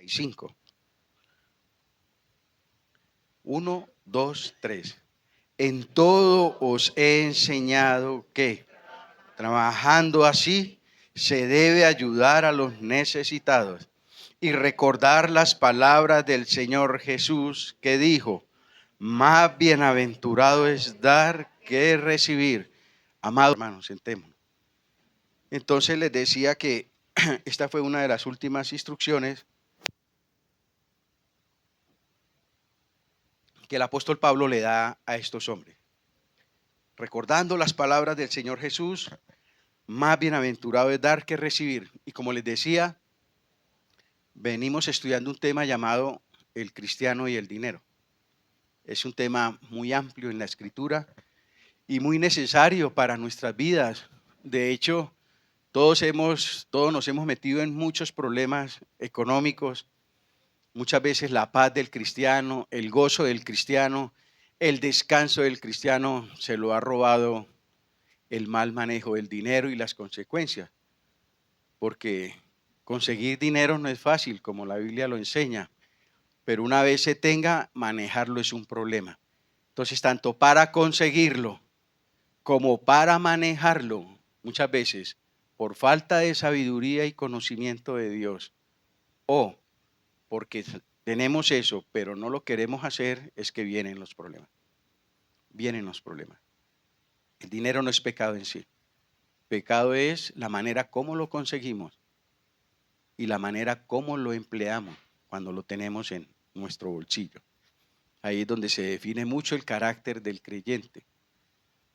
5. 1, 2, 3. En todo os he enseñado que, trabajando así, se debe ayudar a los necesitados y recordar las palabras del Señor Jesús que dijo: más bienaventurado es dar que recibir. Amados hermanos, sentémonos. Entonces les decía que esta fue una de las últimas instrucciones que el apóstol Pablo le da a estos hombres. Recordando las palabras del Señor Jesús, más bienaventurado es dar que recibir. Y como les decía, venimos estudiando un tema llamado el cristiano y el dinero. Es un tema muy amplio en la Escritura y muy necesario para nuestras vidas. De hecho, todos nos hemos metido en muchos problemas económicos. Muchas veces la paz del cristiano, el gozo del cristiano, el descanso del cristiano se lo ha robado el mal manejo del dinero y las consecuencias. Porque conseguir dinero no es fácil, como la Biblia lo enseña, pero una vez se tenga, manejarlo es un problema. Entonces, tanto para conseguirlo como para manejarlo, muchas veces, por falta de sabiduría y conocimiento de Dios, o porque tenemos eso, pero no lo queremos hacer, es que vienen los problemas. Vienen los problemas. El dinero no es pecado en sí. Pecado es la manera como lo conseguimos y la manera como lo empleamos cuando lo tenemos en nuestro bolsillo. Ahí es donde se define mucho el carácter del creyente.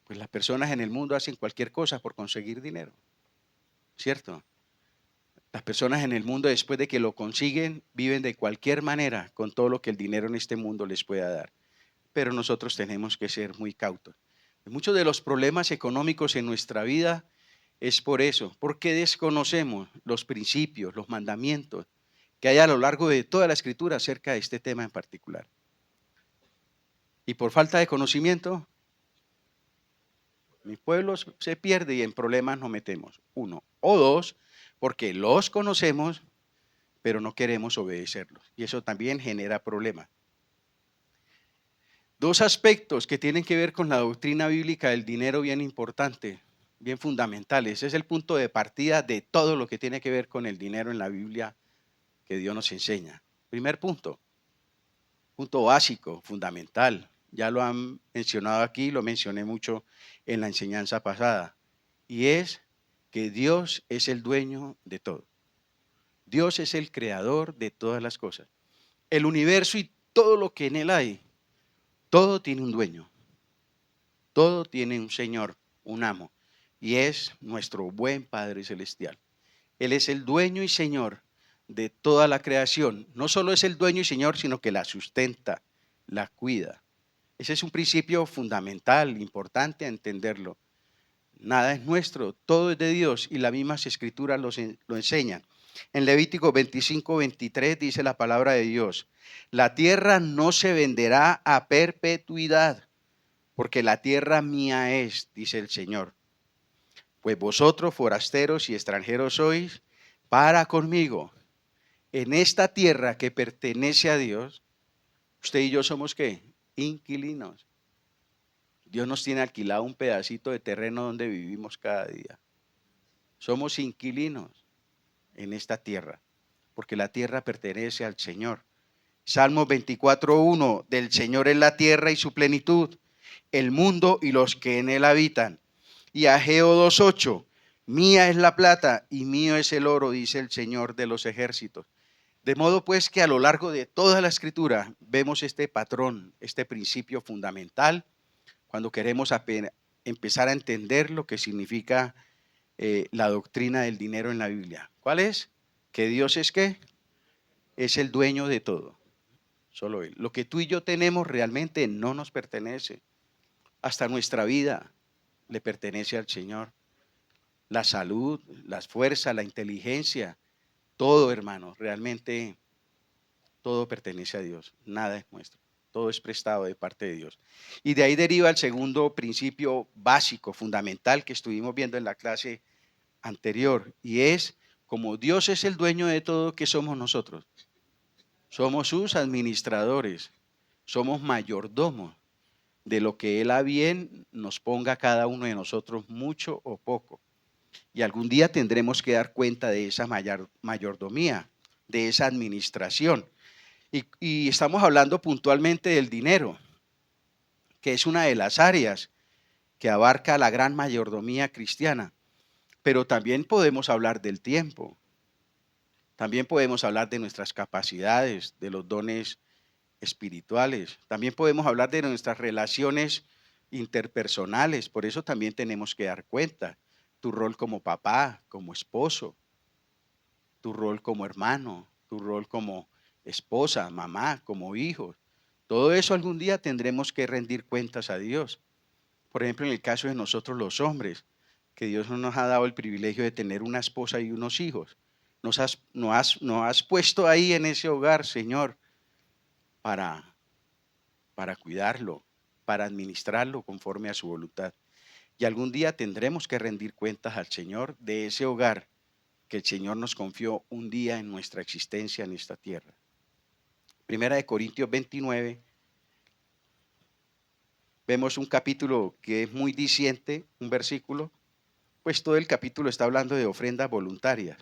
Pues las personas en el mundo hacen cualquier cosa por conseguir dinero, ¿cierto? Las personas en el mundo, después de que lo consiguen, viven de cualquier manera con todo lo que el dinero en este mundo les pueda dar. Pero nosotros tenemos que ser muy cautos. Muchos de los problemas económicos en nuestra vida es por eso, porque desconocemos los principios, los mandamientos que hay a lo largo de toda la Escritura acerca de este tema en particular. Y por falta de conocimiento, mi pueblo se pierde y en problemas nos metemos. 1. O 2, porque los conocemos, pero no queremos obedecerlos. Y eso también genera problemas. 2 aspectos que tienen que ver con la doctrina bíblica del dinero bien importante, bien fundamentales. Es el punto de partida de todo lo que tiene que ver con el dinero en la Biblia que Dios nos enseña. Primer punto básico, fundamental. Ya lo han mencionado aquí, lo mencioné mucho en la enseñanza pasada. Y es que Dios es el dueño de todo. Dios es el creador de todas las cosas. El universo y todo lo que en él hay, todo tiene un dueño. Todo tiene un Señor, un amo. Y es nuestro buen Padre Celestial. Él es el dueño y Señor de toda la creación. No solo es el dueño y Señor, sino que la sustenta, la cuida. Ese es un principio fundamental, importante a entenderlo. Nada es nuestro, todo es de Dios y las mismas escrituras lo enseñan. En Levítico 25:23 dice la palabra de Dios: la tierra no se venderá a perpetuidad, porque la tierra mía es, dice el Señor. Pues vosotros, forasteros y extranjeros, sois para conmigo. En esta tierra que pertenece a Dios, usted y yo somos ¿qué? Inquilinos. Dios nos tiene alquilado un pedacito de terreno donde vivimos cada día. Somos inquilinos en esta tierra, porque la tierra pertenece al Señor. Salmos 24:1, del Señor es la tierra y su plenitud, el mundo y los que en él habitan. Y Ageo 2:8, mía es la plata y mío es el oro, dice el Señor de los ejércitos. De modo pues que a lo largo de toda la Escritura vemos este patrón, este principio fundamental cuando queremos empezar a entender lo que significa la doctrina del dinero en la Biblia. ¿Cuál es? Que Dios es ¿qué? Es el dueño de todo. Solo Él. Lo que tú y yo tenemos realmente no nos pertenece. Hasta nuestra vida le pertenece al Señor. La salud, las fuerzas, la inteligencia, todo, hermano, realmente todo pertenece a Dios. Nada es nuestro. Todo es prestado de parte de Dios. Y de ahí deriva el segundo principio básico, fundamental, que estuvimos viendo en la clase anterior. Y es, como Dios es el dueño de todo, ¿qué somos nosotros? Somos sus administradores, somos mayordomos de lo que Él a bien nos ponga a cada uno de nosotros, mucho o poco. Y algún día tendremos que dar cuenta de esa mayordomía, de esa administración. Y estamos hablando puntualmente del dinero, que es una de las áreas que abarca la gran mayordomía cristiana. Pero también podemos hablar del tiempo, también podemos hablar de nuestras capacidades, de los dones espirituales, también podemos hablar de nuestras relaciones interpersonales. Por eso también tenemos que dar cuenta tu rol como papá, como esposo, tu rol como hermano, tu rol como esposa, mamá, como hijo. Todo eso algún día tendremos que rendir cuentas a Dios. Por ejemplo, en el caso de nosotros los hombres, que Dios no nos ha dado el privilegio de tener una esposa y unos hijos. Nos has puesto ahí en ese hogar, Señor, para, para cuidarlo, para administrarlo conforme a su voluntad. Y algún día tendremos que rendir cuentas al Señor de ese hogar que el Señor nos confió un día en nuestra existencia en esta tierra. Primera de Corintios 29, vemos un capítulo que es muy diciente, un versículo, pues todo el capítulo está hablando de ofrendas voluntarias.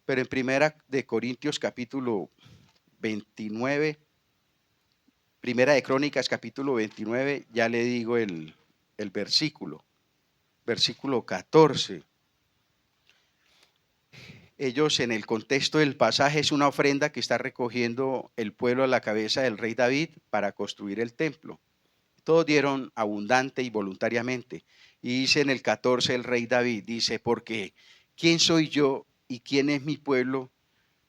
Pero en Primera de Corintios capítulo 29, Primera de Crónicas capítulo 29, ya le digo el versículo 14. Ellos, en el contexto del pasaje, es una ofrenda que está recogiendo el pueblo a la cabeza del rey David para construir el templo. Todos dieron abundante y voluntariamente. Y dice en el 14 el rey David, dice, porque ¿quién soy yo y quién es mi pueblo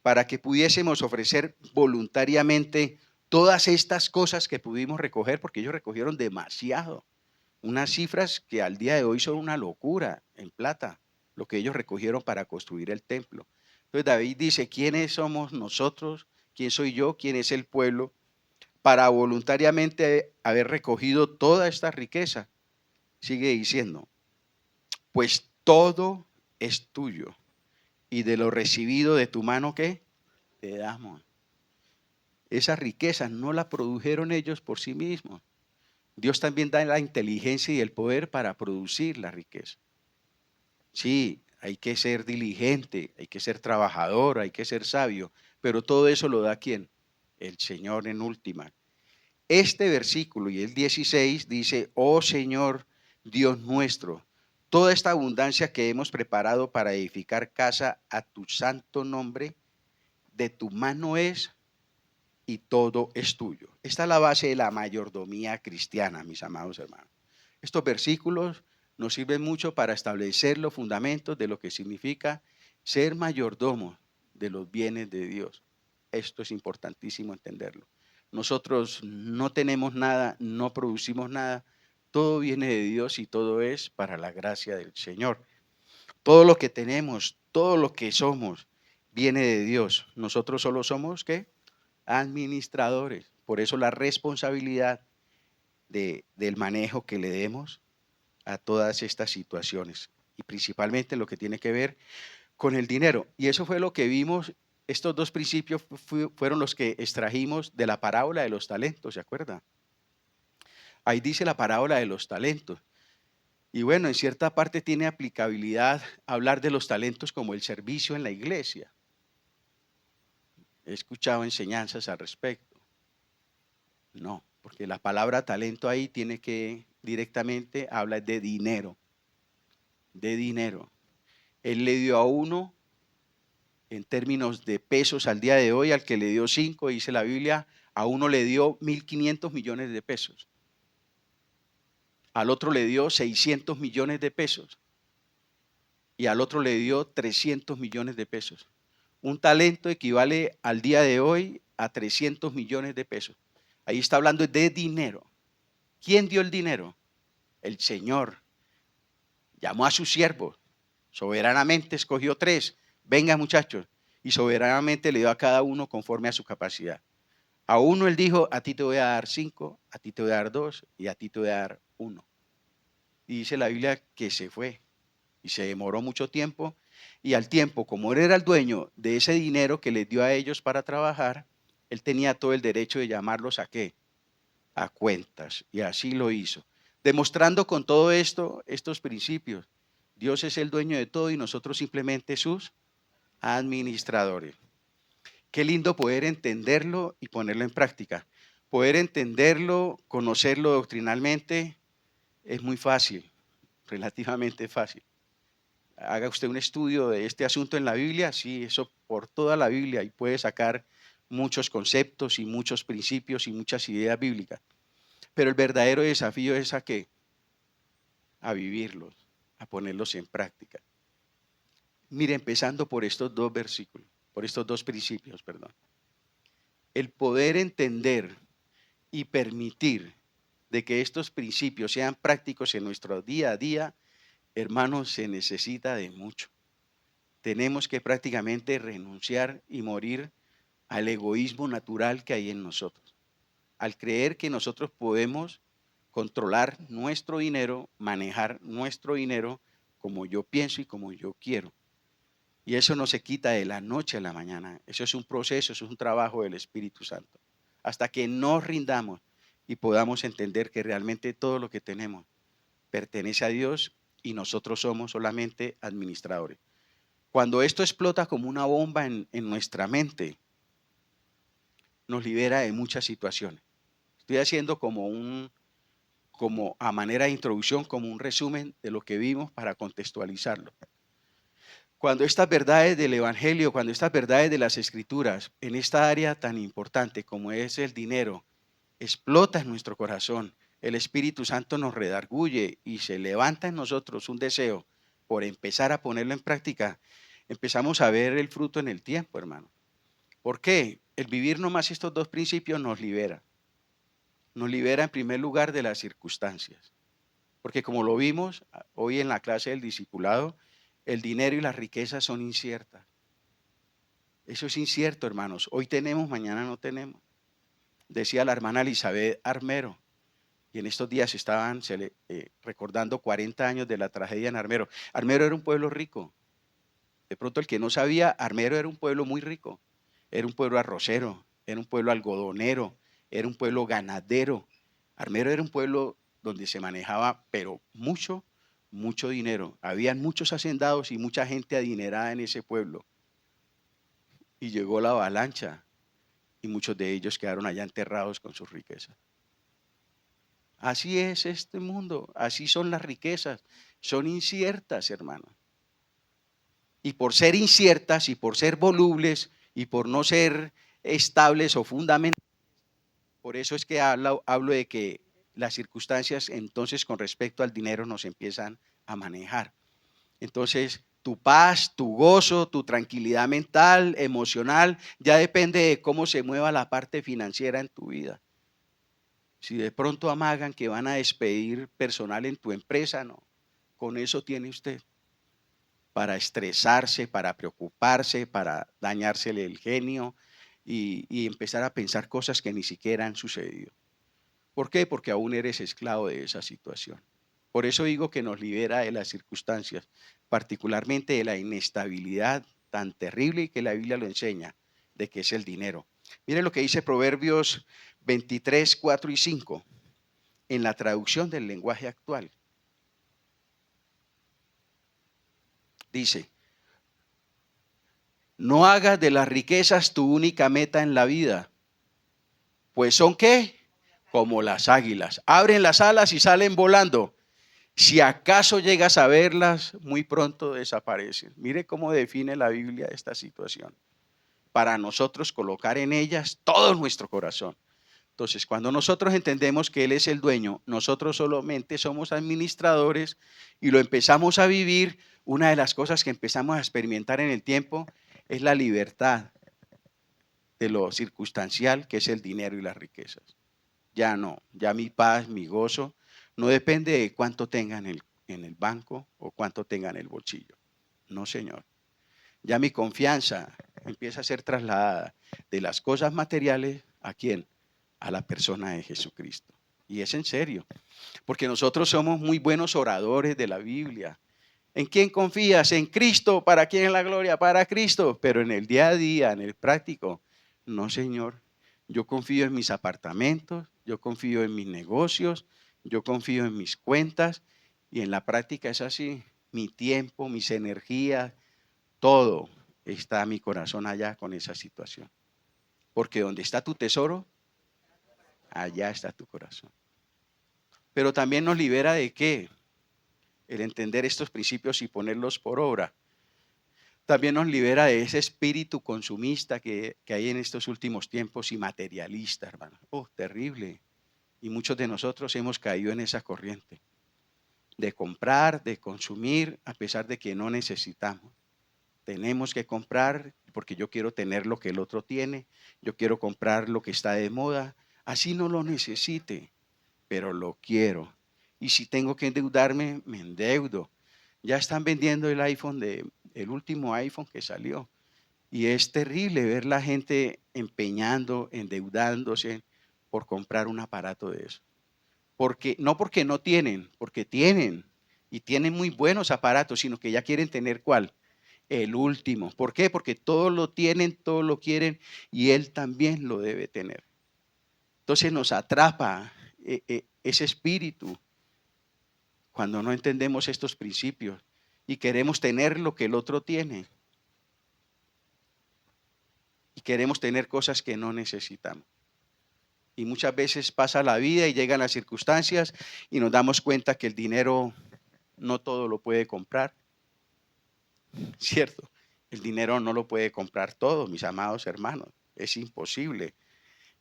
para que pudiésemos ofrecer voluntariamente todas estas cosas que pudimos recoger? Porque ellos recogieron demasiado, unas cifras que al día de hoy son una locura en plata, lo que ellos recogieron para construir el templo. Entonces David dice, ¿quiénes somos nosotros? ¿Quién soy yo? ¿Quién es el pueblo para voluntariamente haber recogido toda esta riqueza? Sigue diciendo, pues todo es tuyo y de lo recibido de tu mano, ¿qué? Te damos. Esa riqueza no la produjeron ellos por sí mismos. Dios también da la inteligencia y el poder para producir la riqueza. Sí, hay que ser diligente, hay que ser trabajador, hay que ser sabio, pero todo eso lo da ¿quién? El Señor en última. Este versículo y el 16 dice, oh Señor, Dios nuestro, toda esta abundancia que hemos preparado para edificar casa a tu santo nombre, de tu mano es y todo es tuyo. Esta es la base de la mayordomía cristiana, mis amados hermanos. Estos versículos nos sirven mucho para establecer los fundamentos de lo que significa ser mayordomo de los bienes de Dios. Esto es importantísimo entenderlo. Nosotros no tenemos nada, no producimos nada. Todo viene de Dios y todo es para la gracia del Señor. Todo lo que tenemos, todo lo que somos, viene de Dios. Nosotros solo somos, ¿qué? Administradores. Por eso la responsabilidad del manejo que le demos a todas estas situaciones y principalmente lo que tiene que ver con el dinero. Y eso fue lo que vimos, estos dos principios fueron los que extrajimos de la parábola de los talentos, ¿se acuerdan? Ahí dice la parábola de los talentos. Y bueno, en cierta parte tiene aplicabilidad hablar de los talentos como el servicio en la iglesia. He escuchado enseñanzas al respecto. No, porque la palabra talento ahí tiene que directamente habla de dinero, de dinero. Él le dio a uno, en términos de pesos al día de hoy, al que le dio 5, dice la Biblia, a uno le dio 1.500 millones de pesos. Al otro le dio 600 millones de pesos. Y al otro le dio 300 millones de pesos. Un talento equivale al día de hoy a 300 millones de pesos. Ahí está hablando de dinero. ¿Quién dio el dinero? El Señor. Llamó a sus siervos. Soberanamente escogió 3. Venga, muchachos. Y soberanamente le dio a cada uno conforme a su capacidad. A uno él dijo, a ti te voy a dar 5, a ti te voy a dar 2 y a ti te voy a dar 1. Y dice la Biblia que se fue y se demoró mucho tiempo. Y al tiempo, como él era el dueño de ese dinero que les dio a ellos para trabajar, Él tenía todo el derecho de llamarlos ¿a qué? A cuentas. Y así lo hizo. Demostrando con todo esto, estos principios. Dios es el dueño de todo y nosotros simplemente sus administradores. Qué lindo poder entenderlo y ponerlo en práctica. Poder entenderlo, conocerlo doctrinalmente, es muy fácil, relativamente fácil. Haga usted un estudio de este asunto en la Biblia, sí, eso por toda la Biblia y puede sacar muchos conceptos y muchos principios y muchas ideas bíblicas. Pero el verdadero desafío es ¿a qué? A vivirlos, a ponerlos en práctica. Mire, empezando por estos dos versículos, por estos dos principios, perdón. El poder entender y permitir de que estos principios sean prácticos en nuestro día a día, hermanos, se necesita de mucho. Tenemos que prácticamente renunciar y morir al egoísmo natural que hay en nosotros. Al creer que nosotros podemos controlar nuestro dinero, manejar nuestro dinero como yo pienso y como yo quiero. Y eso no se quita de la noche a la mañana. Eso es un proceso, eso es un trabajo del Espíritu Santo. Hasta que nos rindamos y podamos entender que realmente todo lo que tenemos pertenece a Dios y nosotros somos solamente administradores. Cuando esto explota como una bomba en nuestra mente, nos libera de muchas situaciones. Estoy haciendo como a manera de introducción, como un resumen de lo que vimos para contextualizarlo. Cuando estas verdades del Evangelio, cuando estas verdades de las Escrituras, en esta área tan importante como es el dinero, explota en nuestro corazón, el Espíritu Santo nos redarguye y se levanta en nosotros un deseo por empezar a ponerlo en práctica, empezamos a ver el fruto en el tiempo, hermano. ¿Por qué? El vivir nomás estos dos principios nos libera. Nos libera en primer lugar de las circunstancias. Porque como lo vimos hoy en la clase del discipulado, el dinero y las riquezas son inciertas. Eso es incierto, hermanos. Hoy tenemos, mañana no tenemos. Decía la hermana Elizabeth Armero, y en estos días estaban recordando 40 años de la tragedia en Armero. Armero era un pueblo rico. De pronto el que no sabía, Armero era un pueblo muy rico. Era un pueblo arrocero, era un pueblo algodonero, era un pueblo ganadero. Armero era un pueblo donde se manejaba, pero mucho, mucho dinero. Habían muchos hacendados y mucha gente adinerada en ese pueblo. Y llegó la avalancha y muchos de ellos quedaron allá enterrados con sus riquezas. Así es este mundo, así son las riquezas, son inciertas, hermano. Y por ser inciertas y por ser volubles y por no ser estables o fundamentales, por eso es que hablo de que las circunstancias entonces con respecto al dinero nos empiezan a manejar. Entonces, tu paz, tu gozo, tu tranquilidad mental, emocional, ya depende de cómo se mueva la parte financiera en tu vida. Si de pronto amagan que van a despedir personal en tu empresa, no. Con eso tiene usted para estresarse, para preocuparse, para dañársele el genio y empezar a pensar cosas que ni siquiera han sucedido. ¿Por qué? Porque aún eres esclavo de esa situación. Por eso digo que nos libera de las circunstancias, particularmente de la inestabilidad tan terrible y que la Biblia lo enseña, de que es el dinero. Miren lo que dice Proverbios 23, 4 y 5, en la traducción del lenguaje actual. Dice, no hagas de las riquezas tu única meta en la vida, pues son ¿qué? Como las águilas. Abren las alas y salen volando. Si acaso llegas a verlas, muy pronto desaparecen. Mire cómo define la Biblia esta situación. Para nosotros colocar en ellas todo nuestro corazón. Entonces, cuando nosotros entendemos que Él es el dueño, nosotros solamente somos administradores y lo empezamos a vivir, una de las cosas que empezamos a experimentar en el tiempo es la libertad de lo circunstancial que es el dinero y las riquezas. Ya no, ya mi paz, mi gozo, no depende de cuánto tenga en el banco o cuánto tenga en el bolsillo. No, Señor. Ya mi confianza empieza a ser trasladada de las cosas materiales ¿a quién? A la persona de Jesucristo. Y es en serio, porque nosotros somos muy buenos oradores de la Biblia. ¿En quién confías? En Cristo. ¿Para quién es la gloria? Para Cristo. Pero en el día a día, en el práctico, no, Señor. Yo confío en mis apartamentos, yo confío en mis negocios, yo confío en mis cuentas y en la práctica es así. Mi tiempo, mis energías, todo está mi corazón allá con esa situación. Porque donde está tu tesoro, allá está tu corazón. Pero también nos libera de qué? El entender estos principios y ponerlos por obra. También nos libera de ese espíritu consumista que hay en estos últimos tiempos y materialista, hermano. Oh, terrible. Y muchos de nosotros hemos caído en esa corriente de comprar, de consumir, a pesar de que no necesitamos. Tenemos que comprar porque yo quiero tener lo que el otro tiene, yo quiero comprar lo que está de moda, así no lo necesite, pero lo quiero. Y si tengo que endeudarme, me endeudo. Ya están vendiendo el último iPhone que salió. Y es terrible ver la gente empeñando, endeudándose por comprar un aparato de eso. Porque no tienen, porque tienen. Y tienen muy buenos aparatos, sino que ya quieren tener ¿cuál? El último. ¿Por qué? Porque todos lo tienen, todos lo quieren y él también lo debe tener. Entonces nos atrapa ese espíritu cuando no entendemos estos principios y queremos tener lo que el otro tiene. Y queremos tener cosas que no necesitamos. Y muchas veces pasa la vida y llegan las circunstancias y nos damos cuenta que el dinero no todo lo puede comprar, ¿cierto? El dinero no lo puede comprar todo, mis amados hermanos. Es imposible.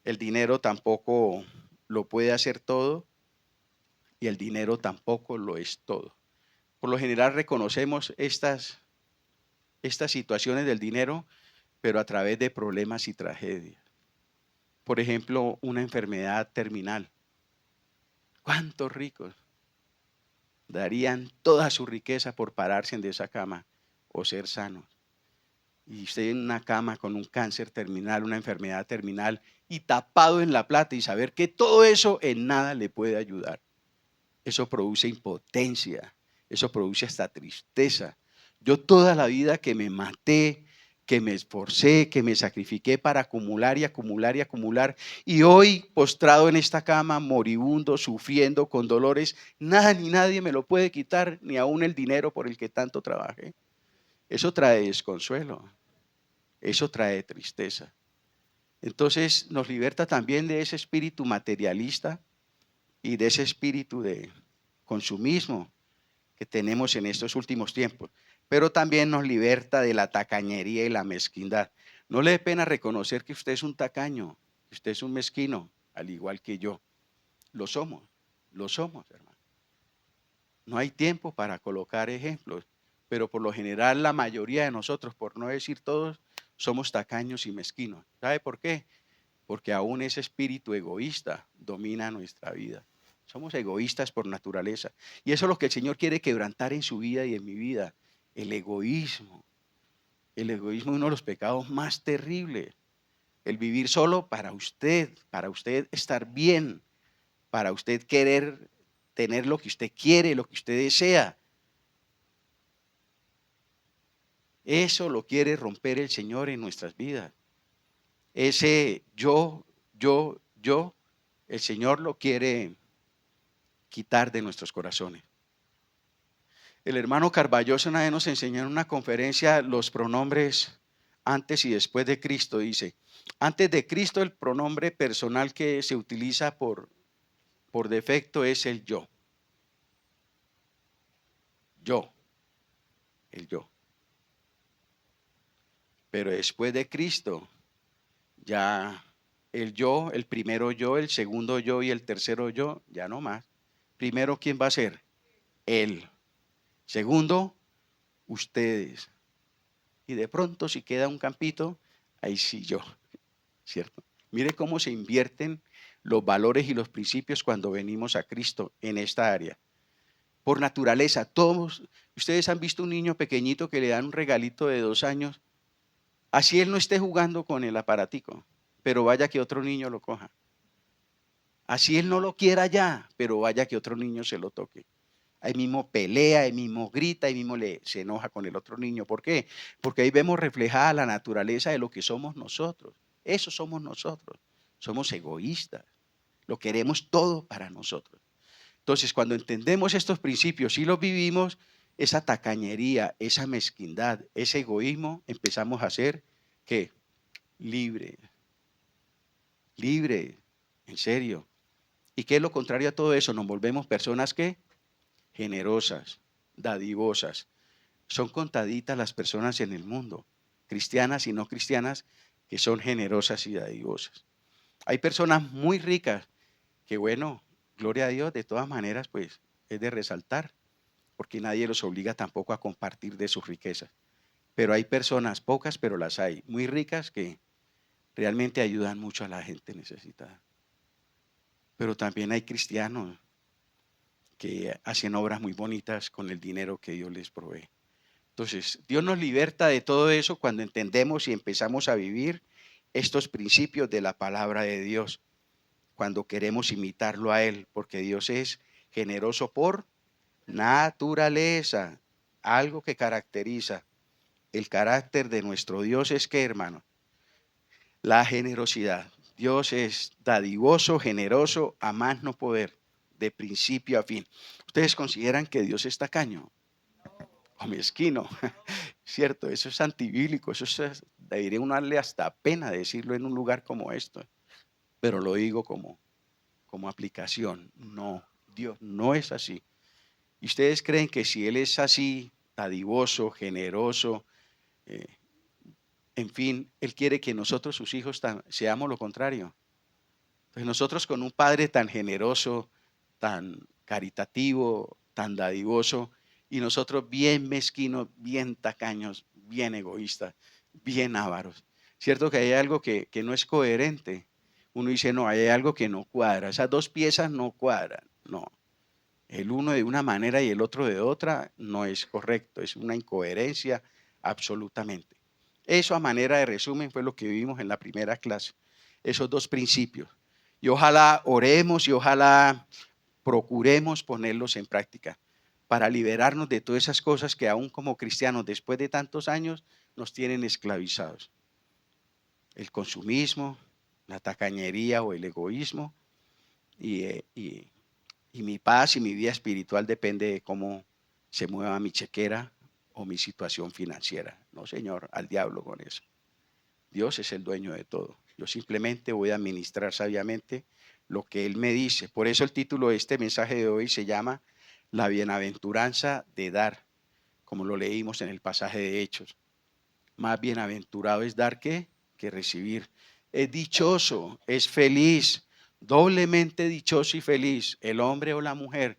El dinero tampoco lo puede hacer todo y el dinero tampoco lo es todo. Por lo general reconocemos estas situaciones del dinero, pero a través de problemas y tragedias. Por ejemplo, una enfermedad terminal. ¿Cuántos ricos darían toda su riqueza por pararse de esa cama o ser sanos? Y usted en una cama con un cáncer terminal, una enfermedad terminal y tapado en la plata y saber que todo eso en nada le puede ayudar. Eso produce impotencia, eso produce hasta tristeza. Yo toda la vida que me maté, que me esforcé, que me sacrifiqué para acumular y acumular y acumular, y hoy postrado en esta cama, moribundo, sufriendo, con dolores, nada ni nadie me lo puede quitar, ni aún el dinero por el que tanto trabajé. Eso trae desconsuelo, eso trae tristeza. Entonces nos liberta también de ese espíritu materialista y de ese espíritu de consumismo que tenemos en estos últimos tiempos, pero también nos liberta de la tacañería y la mezquindad. No le dé pena reconocer que usted es un tacaño, que usted es un mezquino, al igual que yo. Lo somos, hermano. No hay tiempo para colocar ejemplos, pero por lo general la mayoría de nosotros, por no decir todos, somos tacaños y mezquinos. ¿Sabe por qué? Porque aún ese espíritu egoísta domina nuestra vida. Somos egoístas por naturaleza. Y eso es lo que el Señor quiere quebrantar en su vida y en mi vida. El egoísmo. El egoísmo es uno de los pecados más terribles. El vivir solo para usted estar bien, para usted querer tener lo que usted quiere, lo que usted desea. Eso lo quiere romper el Señor en nuestras vidas. Ese yo, el Señor lo quiere quitar de nuestros corazones. El hermano Carballosa una vez nos enseñó en una conferencia los pronombres antes y después de Cristo. Dice, antes de Cristo el pronombre personal que se utiliza por defecto es el yo. Yo, el yo. Pero después de Cristo, ya el yo, el primero yo, el segundo yo y el tercero yo, ya no más. Primero, ¿quién va a ser? Él. Segundo, ustedes. Y de pronto, si queda un campito, ahí sí yo, ¿cierto? Mire cómo se invierten los valores y los principios cuando venimos a Cristo en esta área. Por naturaleza, todos, ustedes han visto un niño pequeñito que le dan un regalito de 2 años, así él no esté jugando con el aparatico, pero vaya que otro niño lo coja. Así él no lo quiera ya, pero vaya que otro niño se lo toque. Ahí mismo pelea, ahí mismo grita, ahí mismo se enoja con el otro niño. ¿Por qué? Porque ahí vemos reflejada la naturaleza de lo que somos nosotros. Eso somos nosotros. somos egoístas, lo queremos todo para nosotros. Entonces, cuando entendemos estos principios y los vivimos, esa tacañería, esa mezquindad, ese egoísmo, empezamos a ser, ¿qué? Libre, libre, en serio. ¿Y qué es lo contrario a todo eso? Nos volvemos personas que generosas, dadivosas. Son contaditas las personas en el mundo, cristianas y no cristianas, que son generosas y dadivosas. Hay personas muy ricas que, bueno, gloria a Dios, de todas maneras, pues es de resaltar, porque nadie los obliga tampoco a compartir de sus riquezas. Pero hay personas, pocas, pero las hay, muy ricas que realmente ayudan mucho a la gente necesitada. Pero también hay cristianos que hacen obras muy bonitas con el dinero que Dios les provee. Entonces, Dios nos liberta de todo eso cuando entendemos y empezamos a vivir estos principios de la palabra de Dios, cuando queremos imitarlo a Él, porque Dios es generoso por naturaleza. Algo que caracteriza el carácter de nuestro Dios es que, hermano, la generosidad. Dios es dadivoso, generoso, a más no poder, de principio a fin. ¿Ustedes consideran que Dios es tacaño o mezquino? Cierto, eso es antibíblico, debería uno darle hasta pena decirlo en un lugar como esto, pero lo digo como aplicación. No, Dios no es así. ¿Y ustedes creen que si Él es así, dadivoso, generoso, eh, en fin, Él quiere que nosotros, sus hijos, seamos lo contrario? Pues nosotros con un Padre tan generoso, tan caritativo, tan dadivoso, y nosotros bien mezquinos, bien tacaños, bien egoístas, bien ávaros. Cierto que hay algo que no es coherente. Uno dice, no, hay algo que no cuadra. Esas dos piezas no cuadran. No. El uno de una manera y el otro de otra no es correcto. Es una incoherencia absolutamente. Eso a manera de resumen fue lo que vivimos en la primera clase. Esos dos principios. Y ojalá oremos y ojalá procuremos ponerlos en práctica para liberarnos de todas esas cosas que aún como cristianos después de tantos años nos tienen esclavizados. El consumismo, la tacañería o el egoísmo y mi paz y mi vida espiritual depende de cómo se mueva mi chequera o mi situación financiera. No, Señor, al diablo con eso. Dios es el dueño de todo. Yo simplemente voy a administrar sabiamente lo que Él me dice. Por eso el título de este mensaje de hoy se llama La bienaventuranza de dar, como lo leímos en el pasaje de Hechos. Más bienaventurado es dar que recibir. Es dichoso, es feliz, doblemente dichoso y feliz el hombre o la mujer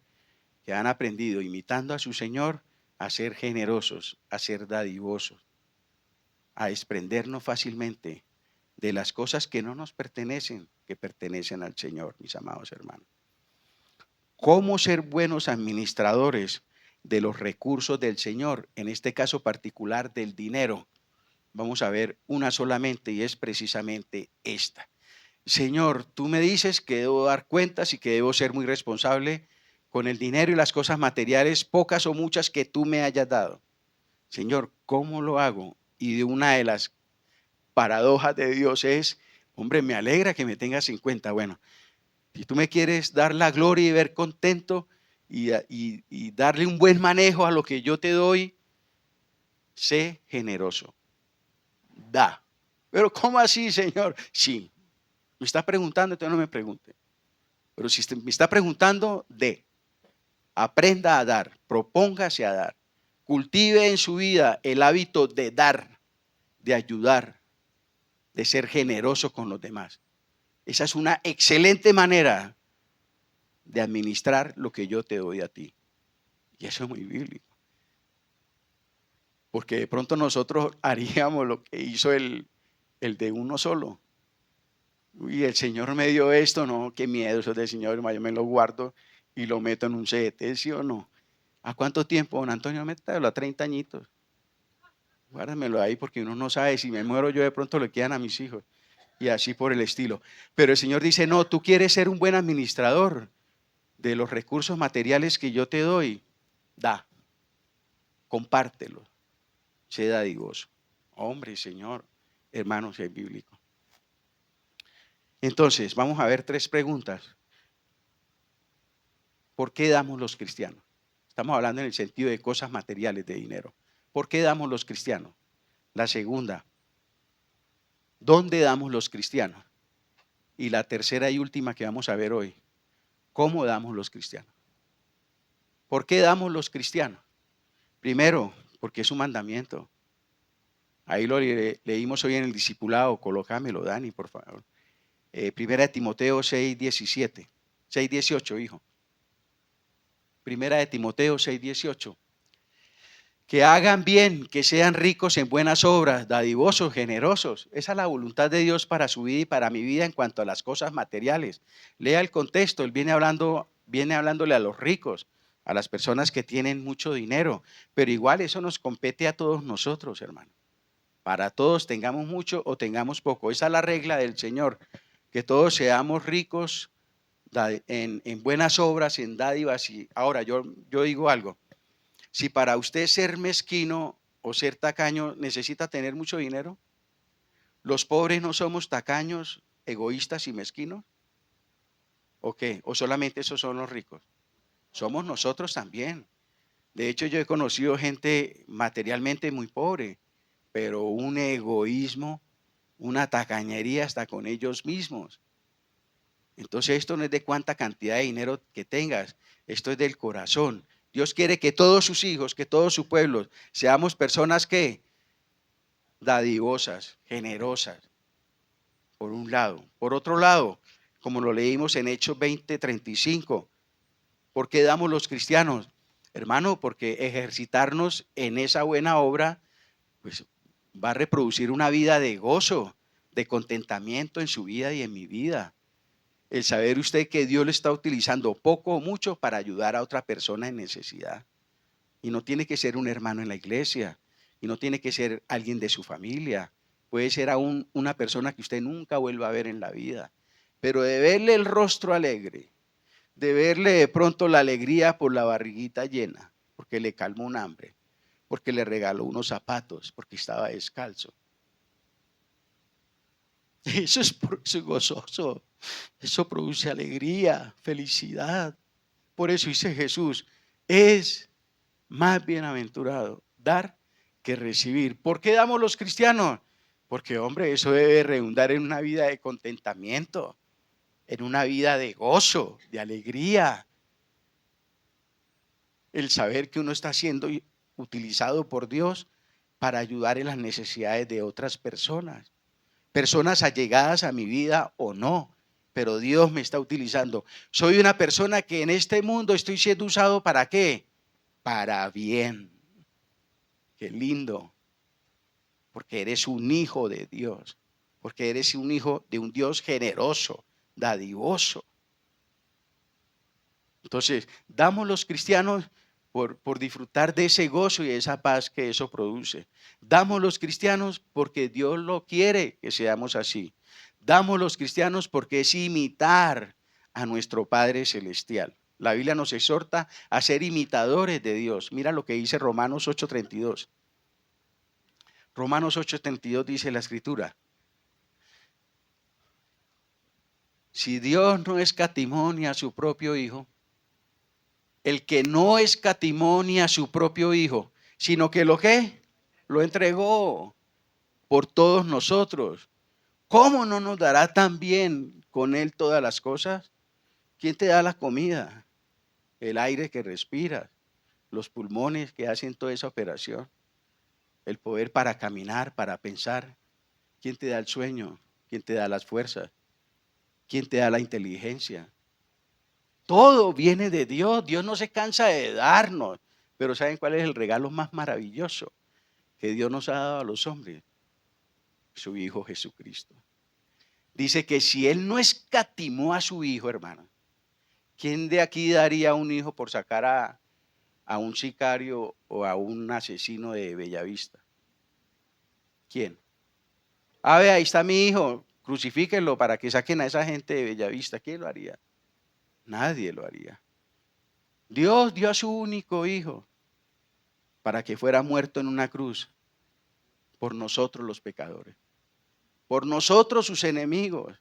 que han aprendido, imitando a su Señor, a ser generosos, a ser dadivosos, a desprendernos fácilmente de las cosas que no nos pertenecen, que pertenecen al Señor, mis amados hermanos. ¿Cómo ser buenos administradores de los recursos del Señor? En este caso particular del dinero. Vamos a ver una solamente y es precisamente esta. Señor, tú me dices que debo dar cuentas y que debo ser muy responsable con el dinero y las cosas materiales, pocas o muchas que tú me hayas dado. Señor, ¿cómo lo hago? Y de una de las paradojas de Dios es, hombre, me alegra que me tengas en cuenta. Bueno, si tú me quieres dar la gloria y ver contento y darle un buen manejo a lo que yo te doy, sé generoso. Da. Pero ¿cómo así, Señor? Sí. Me está preguntando, entonces no me pregunte. Pero si me está preguntando, dé. Aprenda a dar, propóngase a dar. Cultive en su vida el hábito de dar, de ayudar, de ser generoso con los demás. Esa es una excelente manera de administrar lo que yo te doy a ti. Y eso es muy bíblico. Porque de pronto nosotros haríamos lo que hizo el de uno solo. Uy, el Señor me dio esto, no, qué miedo, eso es del Señor, yo me lo guardo y lo meto en un CDT, ¿sí o no? ¿A cuánto tiempo, don Antonio? Métalo a 30 añitos. Guárdamelo ahí porque uno no sabe, si me muero yo de pronto le quedan a mis hijos. Y así por el estilo. Pero el Señor dice, no, tú quieres ser un buen administrador de los recursos materiales que yo te doy. Da, compártelo, sé dadivoso. Hombre, Señor, hermanos, es bíblico. Entonces, vamos a ver 3 preguntas. ¿Por qué damos los cristianos? Estamos hablando en el sentido de cosas materiales, de dinero. ¿Por qué damos los cristianos? La segunda, ¿dónde damos los cristianos? Y la tercera y última que vamos a ver hoy, ¿cómo damos los cristianos? ¿Por qué damos los cristianos? Primero, porque es un mandamiento. Ahí lo leímos hoy en el discipulado, colócamelo, Dani, por favor. Primera de Timoteo 6:17, 6:18, hijo. Primera de Timoteo 6:18. Que hagan bien, que sean ricos en buenas obras, dadivosos, generosos. Esa es la voluntad de Dios para su vida y para mi vida en cuanto a las cosas materiales. Lea el contexto, Él viene hablándole a los ricos, a las personas que tienen mucho dinero, pero igual eso nos compete a todos nosotros, hermano. Para todos, tengamos mucho o tengamos poco. Esa es la regla del Señor, que todos seamos ricos en buenas obras, en dádivas. Y ahora yo digo algo. Si para usted ser mezquino o ser tacaño necesita tener mucho dinero, ¿los pobres no somos tacaños, egoístas y mezquinos? ¿O qué? ¿O solamente esos son los ricos? Somos nosotros también. De hecho, yo he conocido gente materialmente muy pobre, pero un egoísmo, una tacañería hasta con ellos mismos. Entonces esto no es de cuánta cantidad de dinero que tengas, esto es del corazón. Dios quiere que todos sus hijos, que todo su pueblo, seamos personas que dadivosas, generosas, por un lado. Por otro lado, como lo leímos en Hechos 20:35, ¿por qué damos los cristianos? Hermano, porque ejercitarnos en esa buena obra, pues va a reproducir una vida de gozo, de contentamiento en su vida y en mi vida. El saber usted que Dios le está utilizando poco o mucho para ayudar a otra persona en necesidad. Y no tiene que ser un hermano en la iglesia, y no tiene que ser alguien de su familia. Puede ser aún una persona que usted nunca vuelva a ver en la vida. Pero de verle el rostro alegre, de verle de pronto la alegría por la barriguita llena, porque le calmó un hambre, porque le regaló unos zapatos, porque estaba descalzo. Eso es gozoso. Eso produce alegría, felicidad. Por eso dice Jesús, es más bienaventurado dar que recibir. ¿Por qué damos los cristianos? Porque, hombre, eso debe redundar en una vida de contentamiento, en una vida de gozo, de alegría. El saber que uno está siendo utilizado por Dios para ayudar en las necesidades de otras personas. Personas allegadas a mi vida o no, pero Dios me está utilizando. Soy una persona que en este mundo estoy siendo usado ¿para qué? Para bien. Qué lindo, porque eres un hijo de Dios, porque eres un hijo de un Dios generoso, dadivoso. Entonces, damos los cristianos por disfrutar de ese gozo y de esa paz que eso produce. Damos los cristianos porque Dios lo quiere que seamos así. Damos los cristianos porque es imitar a nuestro Padre Celestial. La Biblia nos exhorta a ser imitadores de Dios. Mira lo que dice Romanos 8:32. Romanos 8:32 dice la Escritura. Si Dios no escatimó ni a su propio Hijo, el que no escatimó ni a su propio Hijo, sino que lo que lo entregó por todos nosotros, ¿cómo no nos dará también con Él todas las cosas? ¿Quién te da la comida? El aire que respiras, los pulmones que hacen toda esa operación, el poder para caminar, para pensar. ¿Quién te da el sueño? ¿Quién te da las fuerzas? ¿Quién te da la inteligencia? Todo viene de Dios. Dios no se cansa de darnos. Pero ¿saben cuál es el regalo más maravilloso que Dios nos ha dado a los hombres? Su Hijo Jesucristo. Dice que si Él no escatimó a su Hijo, hermano, ¿quién de aquí daría un hijo por sacar a un sicario o a un asesino de Bellavista? ¿Quién? A ver, ahí está mi hijo, crucifíquenlo para que saquen a esa gente de Bellavista. ¿Quién lo haría? Nadie lo haría. Dios dio a su único hijo para que fuera muerto en una cruz por nosotros los pecadores, por nosotros sus enemigos.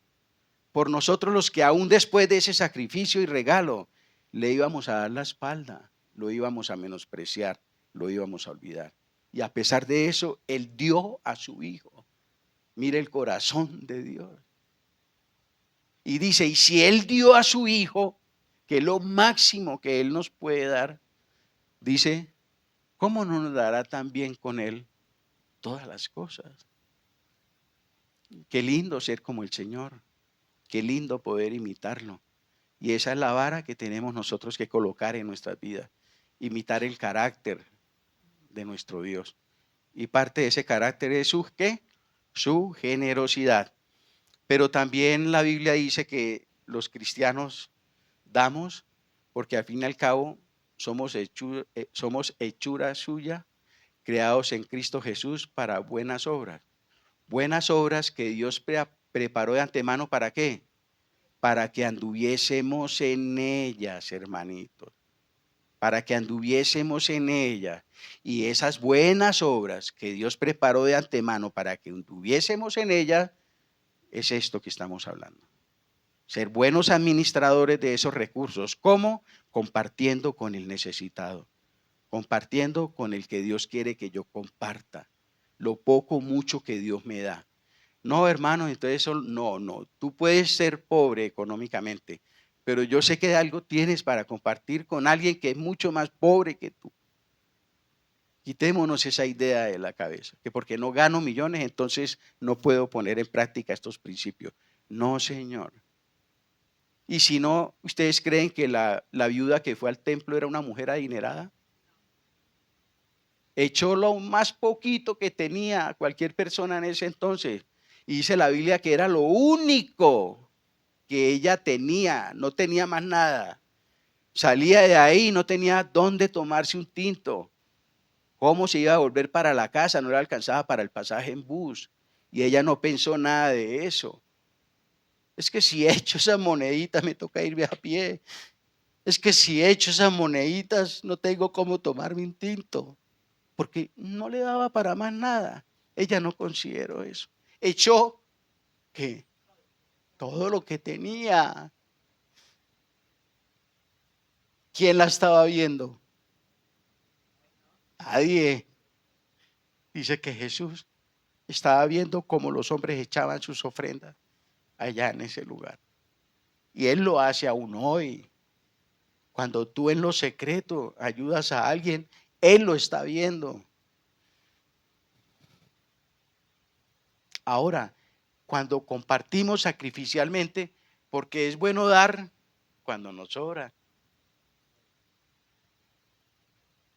por nosotros los que aún después de ese sacrificio y regalo le íbamos a dar la espalda, lo íbamos a menospreciar, lo íbamos a olvidar. Y a pesar de eso, Él dio a su Hijo. Mire el corazón de Dios. Y dice, y si Él dio a su Hijo, que es lo máximo que Él nos puede dar, dice, ¿cómo no nos dará también con Él todas las cosas? Qué lindo ser como el Señor. Qué lindo poder imitarlo. Y esa es la vara que tenemos nosotros que colocar en nuestras vidas. Imitar el carácter de nuestro Dios. Y parte de ese carácter es su, ¿qué? Su generosidad. Pero también la Biblia dice que los cristianos damos porque al fin y al cabo somos hechura suya, creados en Cristo Jesús para buenas obras. Buenas obras que Dios preparó de antemano, ¿para qué? Para que anduviésemos en ellas, hermanitos. Para que anduviésemos en ellas. Y esas buenas obras que Dios preparó de antemano para que anduviésemos en ellas, es esto que estamos hablando. Ser buenos administradores de esos recursos. ¿Cómo? Compartiendo con el necesitado. Compartiendo con el que Dios quiere que yo comparta. Lo poco o mucho que Dios me da. No, hermano, entonces eso, no. Tú puedes ser pobre económicamente, pero yo sé que algo tienes para compartir con alguien que es mucho más pobre que tú. Quitémonos esa idea de la cabeza, que porque no gano millones, entonces no puedo poner en práctica estos principios. No, Señor. Y si no, ¿ustedes creen que la viuda que fue al templo era una mujer adinerada? Echó lo más poquito que tenía cualquier persona en ese entonces. Y dice la Biblia que era lo único que ella tenía, no tenía más nada. Salía de ahí y no tenía dónde tomarse un tinto. ¿Cómo se iba a volver para la casa? No le alcanzaba para el pasaje en bus. Y ella no pensó nada de eso. Es que si echo esas moneditas me toca irme a pie. Es que si echo esas moneditas no tengo cómo tomarme un tinto. Porque no le daba para más nada. Ella no consideró eso. Echó ¿qué? Todo lo que tenía. ¿Quién la estaba viendo? Nadie. Dice que Jesús estaba viendo cómo los hombres echaban sus ofrendas allá en ese lugar. Y Él lo hace aún hoy. Cuando tú en lo secreto ayudas a alguien, Él lo está viendo. Ahora, cuando compartimos sacrificialmente, porque es bueno dar cuando nos sobra.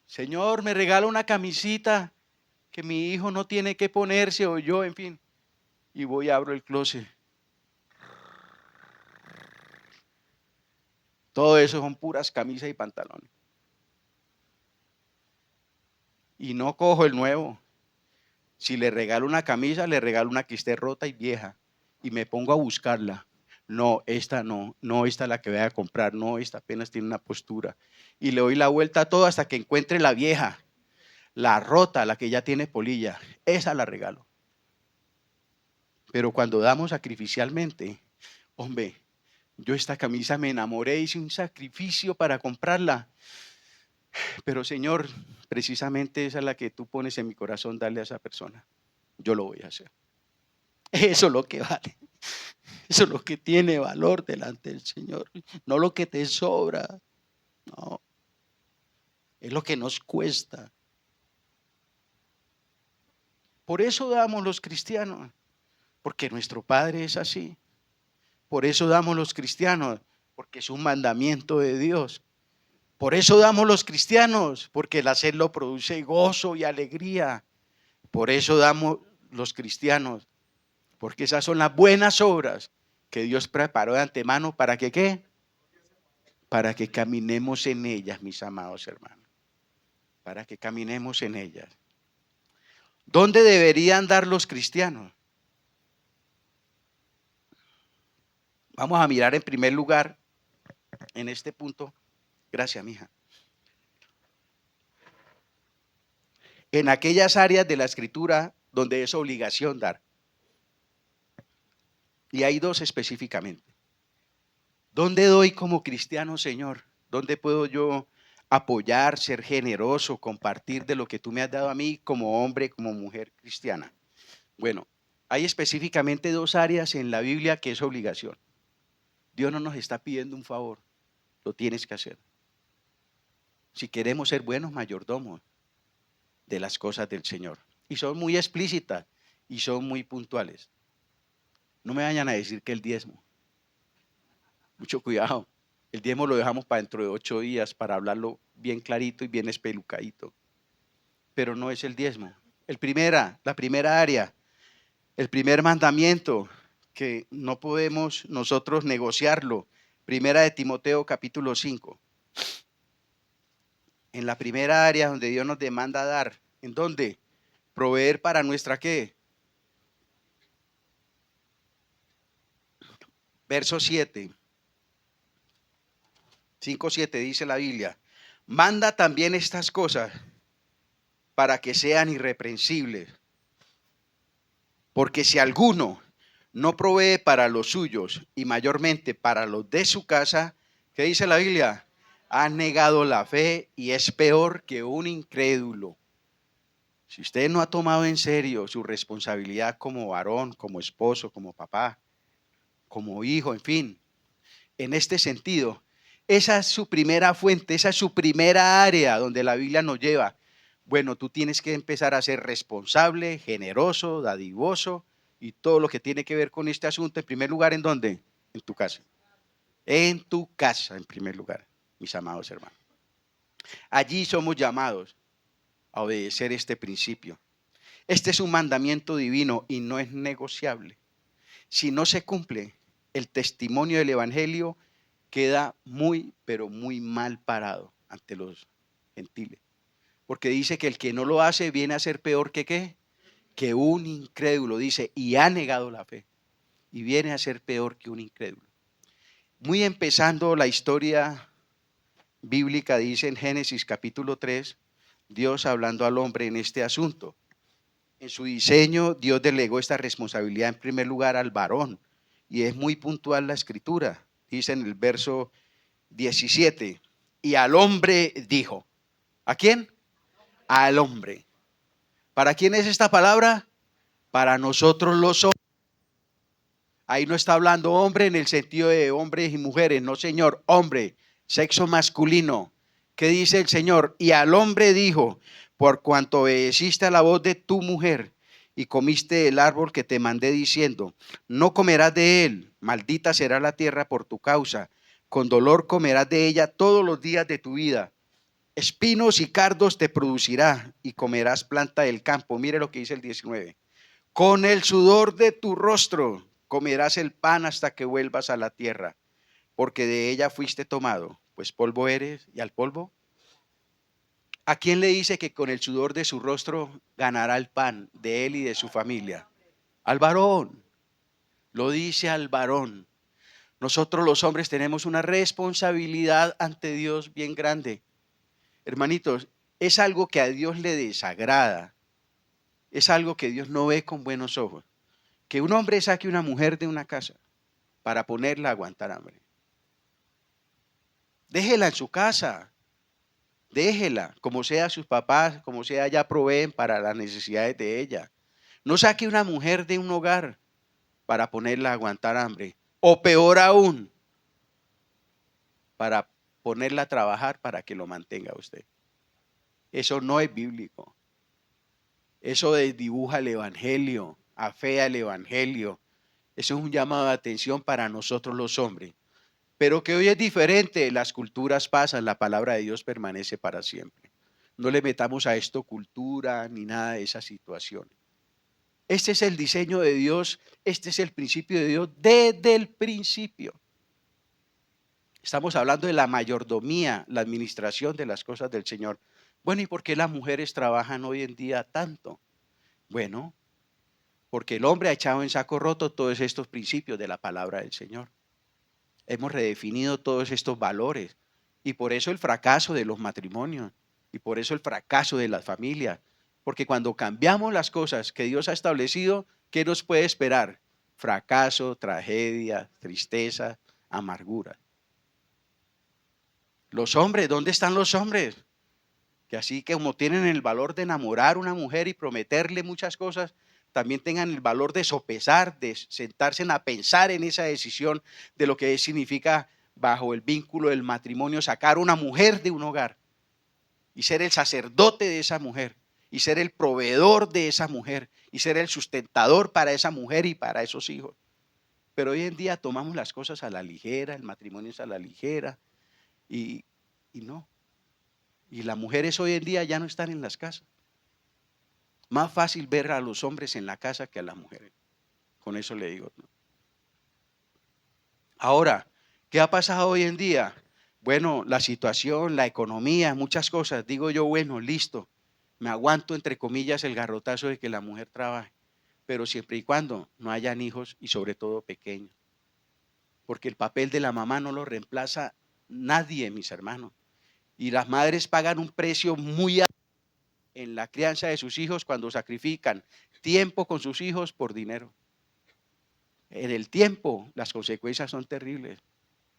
Señor, me regala una camisita que mi hijo no tiene que ponerse o yo, en fin. Y voy y abro el closet. Todo eso son puras camisas y pantalones. Y no cojo el nuevo. Si le regalo una camisa, le regalo una que esté rota y vieja. Y me pongo a buscarla. No, esta no, esta es la que voy a comprar, no, esta apenas tiene una postura. Y le doy la vuelta a todo hasta que encuentre la vieja, la rota, la que ya tiene polilla. Esa la regalo. Pero cuando damos sacrificialmente, hombre, yo esta camisa me enamoré, hice un sacrificio para comprarla. Pero Señor, precisamente esa es la que tú pones en mi corazón, darle a esa persona. Yo lo voy a hacer. Eso es lo que vale. Eso es lo que tiene valor delante del Señor. No lo que te sobra. No. Es lo que nos cuesta. Por eso damos los cristianos. Porque nuestro Padre es así. Por eso damos los cristianos. Porque es un mandamiento de Dios. Por eso damos los cristianos. Porque el hacerlo produce gozo y alegría. Por eso damos los cristianos. Porque esas son las buenas obras que Dios preparó de antemano. ¿Para que qué? Para que caminemos en ellas, mis amados hermanos. Para que caminemos en ellas. ¿Dónde deberían dar los cristianos? Vamos a mirar en primer lugar, en este punto, gracias, mija, en aquellas áreas de la Escritura donde es obligación dar. Y hay dos específicamente. ¿Dónde doy como cristiano, Señor? ¿Dónde puedo yo apoyar, ser generoso, compartir de lo que tú me has dado a mí como hombre, como mujer cristiana? Bueno, hay específicamente dos áreas en la Biblia que es obligación. Dios no nos está pidiendo un favor, lo tienes que hacer. Si queremos ser buenos mayordomos de las cosas del Señor. Y son muy explícitas y son muy puntuales. No me vayan a decir que el diezmo. Mucho cuidado. El diezmo lo dejamos para dentro de 8 días para hablarlo bien clarito y bien espelucadito. Pero no es el diezmo. La primera área, el primer mandamiento que no podemos nosotros negociarlo. Primera de Timoteo capítulo 5. En la primera área donde Dios nos demanda dar. ¿En dónde? Proveer para nuestra ¿qué? Verso 7. 5:7 dice la Biblia. Manda también estas cosas para que sean irreprensibles. Porque si alguno no provee para los suyos y mayormente para los de su casa, ¿qué dice la Biblia? Ha negado la fe y es peor que un incrédulo. Si usted no ha tomado en serio su responsabilidad como varón, como esposo, como papá, como hijo, en fin, en este sentido, esa es su primera fuente, esa es su primera área donde la Biblia nos lleva. Bueno, tú tienes que empezar a ser responsable, generoso, dadivoso y todo lo que tiene que ver con este asunto. En primer lugar, ¿en dónde? En tu casa. En tu casa, en primer lugar, mis amados hermanos. Allí somos llamados a obedecer este principio. Este es un mandamiento divino y no es negociable. Si no se cumple, el testimonio del Evangelio queda muy, pero muy mal parado ante los gentiles. Porque dice que el que no lo hace viene a ser peor que ¿qué? Que un incrédulo, dice, y ha negado la fe. Y viene a ser peor que un incrédulo. Muy empezando la historia bíblica, dice en Génesis capítulo 3, Dios hablando al hombre en este asunto. En su diseño, Dios delegó esta responsabilidad en primer lugar al varón. Y es muy puntual la escritura. Dice en el verso 17, y al hombre dijo. ¿A quién? Al hombre. ¿Para quién es esta palabra? Para nosotros los hombres. Ahí no está hablando hombre en el sentido de hombres y mujeres, no señor, hombre, sexo masculino. ¿Qué dice el Señor? Y al hombre dijo, por cuanto obedeciste a la voz de tu mujer y comiste el árbol que te mandé diciendo, no comerás de él, maldita será la tierra por tu causa, con dolor comerás de ella todos los días de tu vida. Espinos y cardos te producirá y comerás planta del campo. Mire lo que dice el 19. Con el sudor de tu rostro comerás el pan hasta que vuelvas a la tierra, porque de ella fuiste tomado, pues polvo eres y al polvo. ¿A quién le dice que con el sudor de su rostro ganará el pan de él y de su familia? Al varón. Lo dice al varón. Nosotros los hombres tenemos una responsabilidad ante Dios bien grande. Hermanitos, es algo que a Dios le desagrada. Es algo que Dios no ve con buenos ojos. Que un hombre saque una mujer de una casa para ponerla a aguantar hambre. Déjela en su casa. Déjela, como sea sus papás, como sea, ya proveen para las necesidades de ella. No saque una mujer de un hogar para ponerla a aguantar hambre. O peor aún, para ponerla a trabajar para que lo mantenga usted. Eso no es bíblico. Eso desdibuja el evangelio, afea el evangelio. Eso es un llamado de atención para nosotros los hombres. Pero que hoy es diferente, las culturas pasan, la palabra de Dios permanece para siempre. No le metamos a esto cultura ni nada de esas situaciones. Este es el diseño de Dios, este es el principio de Dios desde el principio. Estamos hablando de la mayordomía, la administración de las cosas del Señor. Bueno, ¿y por qué las mujeres trabajan hoy en día tanto? Bueno, porque el hombre ha echado en saco roto todos estos principios de la palabra del Señor. Hemos redefinido todos estos valores y por eso el fracaso de los matrimonios y por eso el fracaso de las familias. Porque cuando cambiamos las cosas que Dios ha establecido, ¿qué nos puede esperar? fracaso, tragedia, tristeza, amargura. Los hombres, ¿dónde están los hombres? Que así que como tienen el valor de enamorar a una mujer y prometerle muchas cosas, también tengan el valor de sopesar, de sentarse a pensar en esa decisión de lo que significa bajo el vínculo del matrimonio sacar una mujer de un hogar y ser el sacerdote de esa mujer y ser el proveedor de esa mujer y ser el sustentador para esa mujer y para esos hijos. Pero hoy en día tomamos las cosas a la ligera, el matrimonio es a la ligera y no. Y las mujeres hoy en día ya no están en las casas. Más fácil ver a los hombres en la casa que a las mujeres. Con eso le digo. Ahora, ¿qué ha pasado hoy en día? Bueno, la situación, la economía, muchas cosas. Digo yo, bueno, listo. Me aguanto, entre comillas, el garrotazo de que la mujer trabaje. Pero siempre y cuando no hayan hijos y sobre todo pequeños. Porque el papel de la mamá no lo reemplaza nadie, mis hermanos. Y las madres pagan un precio muy alto en la crianza de sus hijos cuando sacrifican tiempo con sus hijos por dinero. En el tiempo las consecuencias son terribles.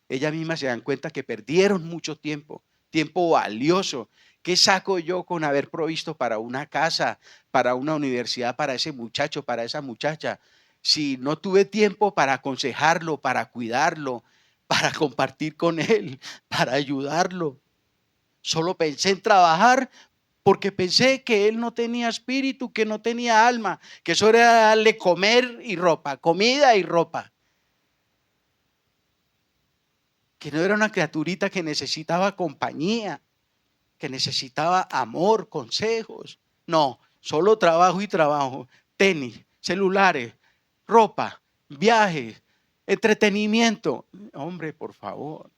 Ellas mismas se dan cuenta que perdieron mucho tiempo, tiempo valioso. ¿Qué saco yo con haber provisto para una casa, para una universidad, para ese muchacho, para esa muchacha? Si no tuve tiempo para aconsejarlo, para cuidarlo, para compartir con él, para ayudarlo. Solo pensé en trabajar porque pensé que él no tenía espíritu, que no tenía alma, que eso era darle comer y ropa, comida y ropa. Que no era una criaturita que necesitaba compañía, que necesitaba amor, consejos. No, solo trabajo y trabajo, tenis, celulares, ropa, viajes, entretenimiento. Hombre, por favor.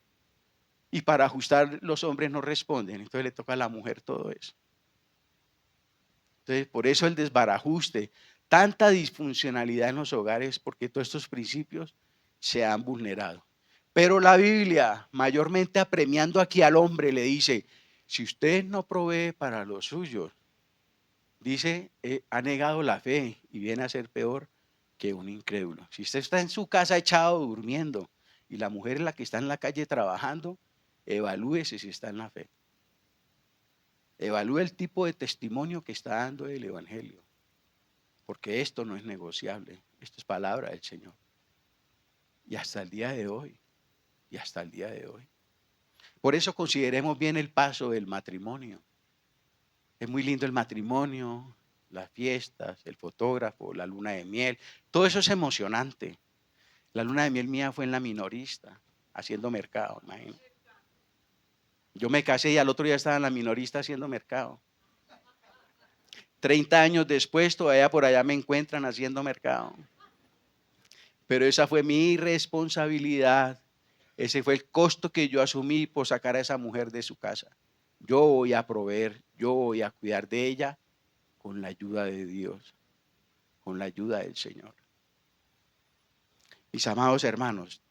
Y para ajustar los hombres no responden, entonces le toca a la mujer todo eso. Entonces, por eso el desbarajuste, tanta disfuncionalidad en los hogares, porque todos estos principios se han vulnerado. Pero la Biblia, mayormente apremiando aquí al hombre, le dice, si usted no provee para los suyos, dice, ha negado la fe y viene a ser peor que un incrédulo. Si usted está en su casa echado durmiendo y la mujer es la que está en la calle trabajando, evalúese si está en la fe. Evalúe el tipo de testimonio que está dando el Evangelio, porque esto no es negociable, esto es palabra del Señor. Y hasta el día de hoy, Por eso consideremos bien el paso del matrimonio. Es muy lindo el matrimonio, las fiestas, el fotógrafo, la luna de miel, todo eso es emocionante. La luna de miel mía fue en la minorista, haciendo mercado, imagínate. Yo me casé y al otro día estaba en la minorista haciendo mercado. 30 años después, todavía por allá me encuentran haciendo mercado. Pero esa fue mi responsabilidad. Ese fue el costo que yo asumí por sacar a esa mujer de su casa. Yo voy a proveer, yo voy a cuidar de ella con la ayuda de Dios, con la ayuda del Señor. Mis amados hermanos,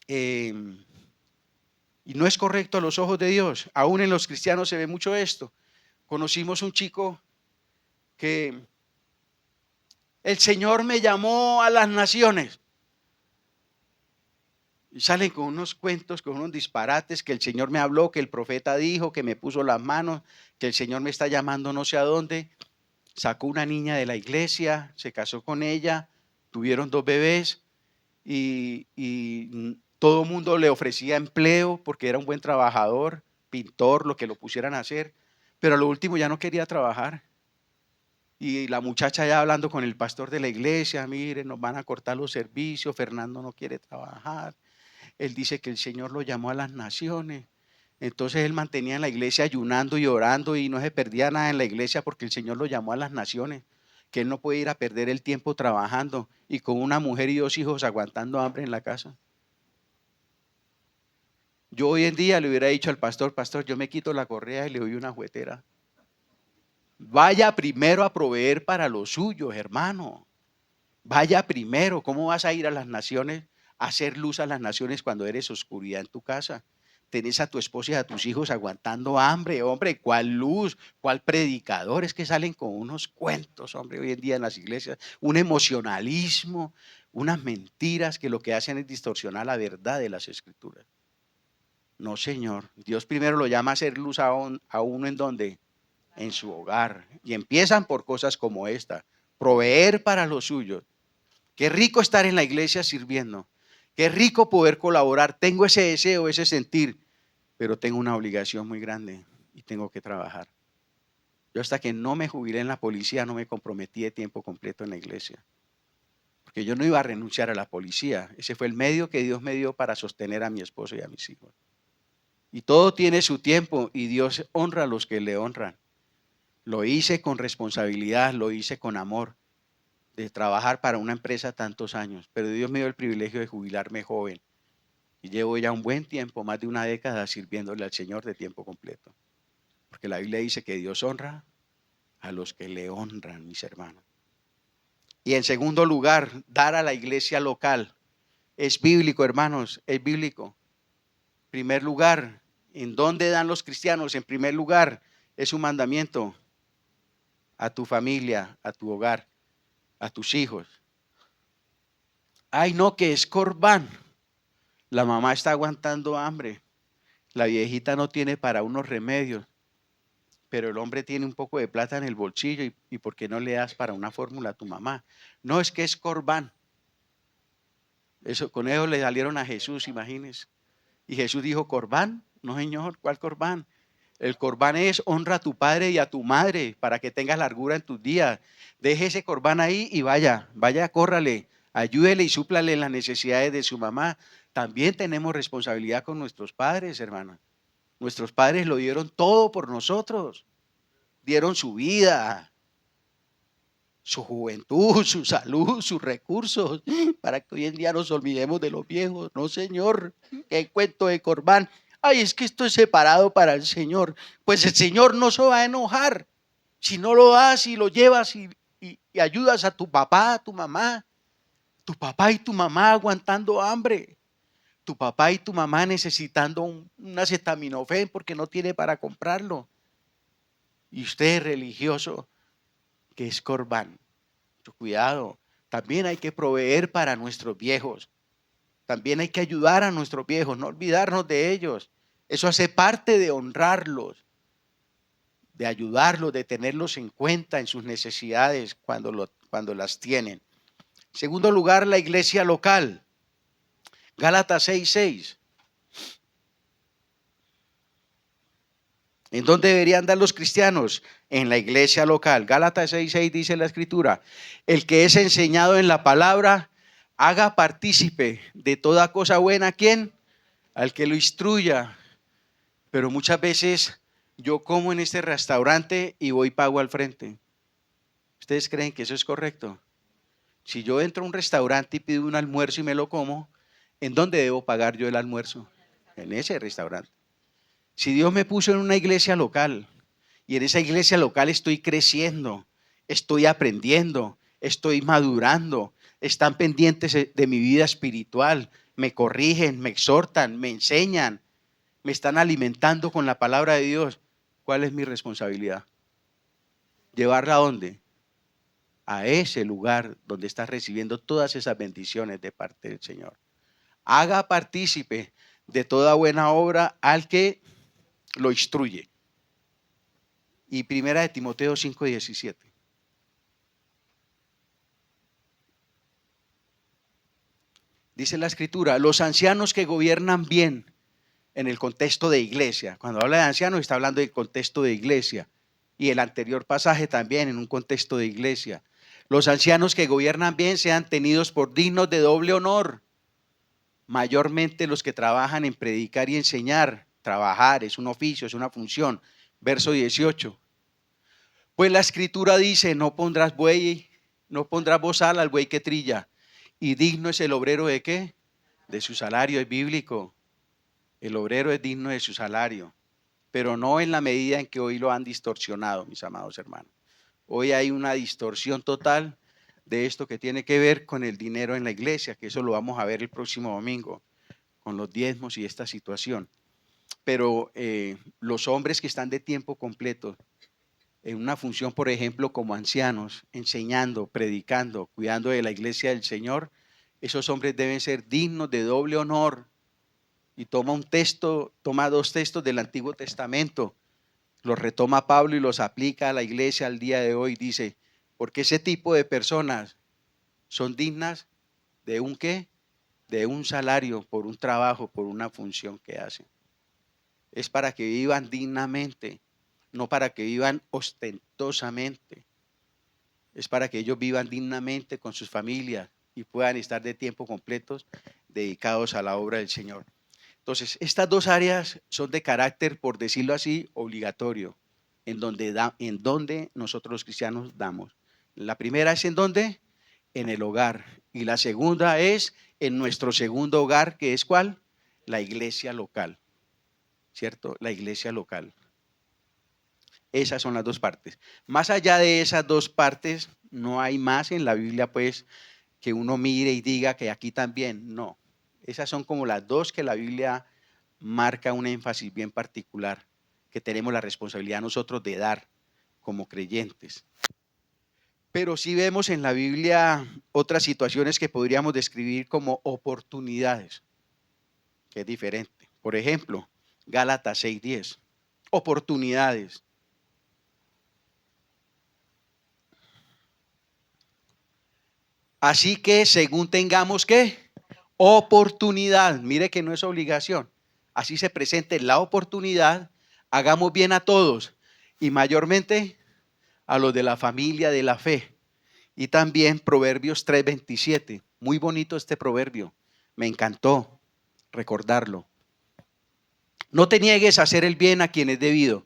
y no es correcto a los ojos de Dios. Aún en los cristianos se ve mucho esto. Conocimos un chico que el Señor me llamó a las naciones. Y salen con unos cuentos, con unos disparates, que el Señor me habló, que el profeta dijo, que me puso las manos, que el Señor me está llamando no sé a dónde. Sacó una niña de la iglesia, se casó con ella, tuvieron 2 bebés y todo el mundo le ofrecía empleo porque era un buen trabajador, pintor, lo que lo pusieran a hacer, pero a lo último ya no quería trabajar. Y la muchacha ya hablando con el pastor de la iglesia, mire, nos van a cortar los servicios, Fernando no quiere trabajar. Él dice que el Señor lo llamó a las naciones. Entonces él mantenía en la iglesia ayunando y orando y no se perdía nada en la iglesia porque el Señor lo llamó a las naciones. Que él no puede ir a perder el tiempo trabajando y con una mujer y 2 hijos aguantando hambre en la casa. Yo hoy en día le hubiera dicho al pastor, pastor, yo me quito la correa y le doy una juguetera. Vaya primero a proveer para los suyos, hermano. Vaya primero. ¿Cómo vas a ir a las naciones, a hacer luz a las naciones cuando eres oscuridad en tu casa? Tenés a tu esposa y a tus hijos aguantando hambre, hombre, ¿cuál luz? ¿Cuál predicadores que salen con unos cuentos, hombre, hoy en día en las iglesias? Un emocionalismo, unas mentiras que lo que hacen es distorsionar la verdad de las escrituras. No, Señor. Dios primero lo llama a hacer luz a uno en donde, en su hogar. Y empiezan por cosas como esta. Proveer para los suyos. Qué rico estar en la iglesia sirviendo. Qué rico poder colaborar. Tengo ese deseo, ese sentir, pero tengo una obligación muy grande y tengo que trabajar. Yo hasta que no me jubilé en la policía no me comprometí de tiempo completo en la iglesia. Porque yo no iba a renunciar a la policía. Ese fue el medio que Dios me dio para sostener a mi esposo y a mis hijos. Y todo tiene su tiempo y Dios honra a los que le honran. Lo hice con responsabilidad, lo hice con amor, de trabajar para una empresa tantos años, pero Dios me dio el privilegio de jubilarme joven. Y llevo ya un buen tiempo, más de una década, sirviéndole al Señor de tiempo completo. Porque la Biblia dice que Dios honra a los que le honran, mis hermanos. Y en segundo lugar, dar a la iglesia local. Es bíblico, hermanos, es bíblico. En primer lugar, ¿en dónde dan los cristianos? En primer lugar, es un mandamiento a tu familia, a tu hogar, a tus hijos. Ay, no, que es Corbán. La mamá está aguantando hambre. La viejita no tiene para unos remedios, pero el hombre tiene un poco de plata en el bolsillo y ¿por qué no le das para una fórmula a tu mamá? No, es que es Corbán. Eso, con eso le salieron a Jesús, imagínense. Y Jesús dijo, ¿Corbán? No, Señor, ¿cuál Corbán? El Corbán es honra a tu padre y a tu madre para que tengas largura en tus días. Deje ese Corbán ahí y vaya, córrale, ayúdele y súplale las necesidades de su mamá. También tenemos responsabilidad con nuestros padres, hermano. Nuestros padres lo dieron todo por nosotros. Dieron su vida, su juventud, su salud, sus recursos, para que hoy en día nos olvidemos de los viejos. No, Señor, qué cuento de Corbán. Ay, es que esto es separado para el Señor. Pues el Señor no se va a enojar si no lo das y lo llevas y ayudas a tu papá, a tu papá y tu mamá aguantando hambre, tu papá y tu mamá necesitando un acetaminofén porque no tiene para comprarlo. Y usted religioso, que es Corbán. Cuidado, también hay que proveer para nuestros viejos. También hay que ayudar a nuestros viejos, no olvidarnos de ellos. Eso hace parte de honrarlos, de ayudarlos, de tenerlos en cuenta en sus necesidades cuando las tienen. En segundo lugar, la iglesia local. Gálatas 6:6. ¿En dónde deberían dar los cristianos? En la iglesia local. Gálatas 6:6 dice la escritura, el que es enseñado en la palabra, haga partícipe de toda cosa buena. ¿A quién? Al que lo instruya. Pero muchas veces yo como en este restaurante y voy pago al frente. ¿Ustedes creen que eso es correcto? Si yo entro a un restaurante y pido un almuerzo y me lo como, ¿en dónde debo pagar yo el almuerzo? En ese restaurante. Si Dios me puso en una iglesia local y en esa iglesia local estoy creciendo, estoy aprendiendo, estoy madurando, están pendientes de mi vida espiritual, me corrigen, me exhortan, me enseñan, me están alimentando con la palabra de Dios. ¿Cuál es mi responsabilidad? ¿Llevarla a dónde? A ese lugar donde estás recibiendo todas esas bendiciones de parte del Señor. Haga partícipe de toda buena obra al que lo instruye. Y primera de Timoteo 5:17. Dice la escritura, los ancianos que gobiernan bien en el contexto de iglesia. Cuando habla de ancianos está hablando del contexto de iglesia. Y el anterior pasaje también en un contexto de iglesia. Los ancianos que gobiernan bien sean tenidos por dignos de doble honor. Mayormente los que trabajan en predicar y enseñar. Trabajar es un oficio, es una función. Verso 18. Pues la escritura dice, no pondrás bozal al buey que trilla. Y digno es el obrero de ¿qué? De su salario, es bíblico. El obrero es digno de su salario, pero no en la medida en que hoy lo han distorsionado, mis amados hermanos. Hoy hay una distorsión total de esto que tiene que ver con el dinero en la iglesia, que eso lo vamos a ver el próximo domingo, con los diezmos y esta situación. pero los hombres que están de tiempo completo, en una función, por ejemplo, como ancianos, enseñando, predicando, cuidando de la iglesia del Señor, esos hombres deben ser dignos de doble honor. Y toma dos textos del Antiguo Testamento, los retoma Pablo y los aplica a la iglesia al día de hoy. Dice, porque ese tipo de personas son dignas de un qué, de un salario por un trabajo, por una función que hacen. Es para que vivan dignamente, no para que vivan ostentosamente. Es para que ellos vivan dignamente con sus familias y puedan estar de tiempo completos dedicados a la obra del Señor. Entonces, estas dos áreas son de carácter, por decirlo así, obligatorio, en donde nosotros los cristianos damos. La primera es en donde, en el hogar, y la segunda es en nuestro segundo hogar, que es ¿cuál? La iglesia local, ¿cierto? La iglesia local. Esas son las dos partes. Más allá de esas dos partes, no hay más en la Biblia, pues, que uno mire y diga que aquí también. No. Esas son como las dos que la Biblia marca un énfasis bien particular, que tenemos la responsabilidad nosotros de dar como creyentes. Pero sí vemos en la Biblia otras situaciones que podríamos describir como oportunidades, que es diferente. Por ejemplo, Gálatas 6:10. Oportunidades. Así que según tengamos ¿qué? Oportunidad. Mire que no es obligación. Así se presente la oportunidad, hagamos bien a todos y mayormente a los de la familia de la fe. Y también Proverbios 3:27. Muy bonito este proverbio. Me encantó recordarlo. No te niegues a hacer el bien a quien es debido,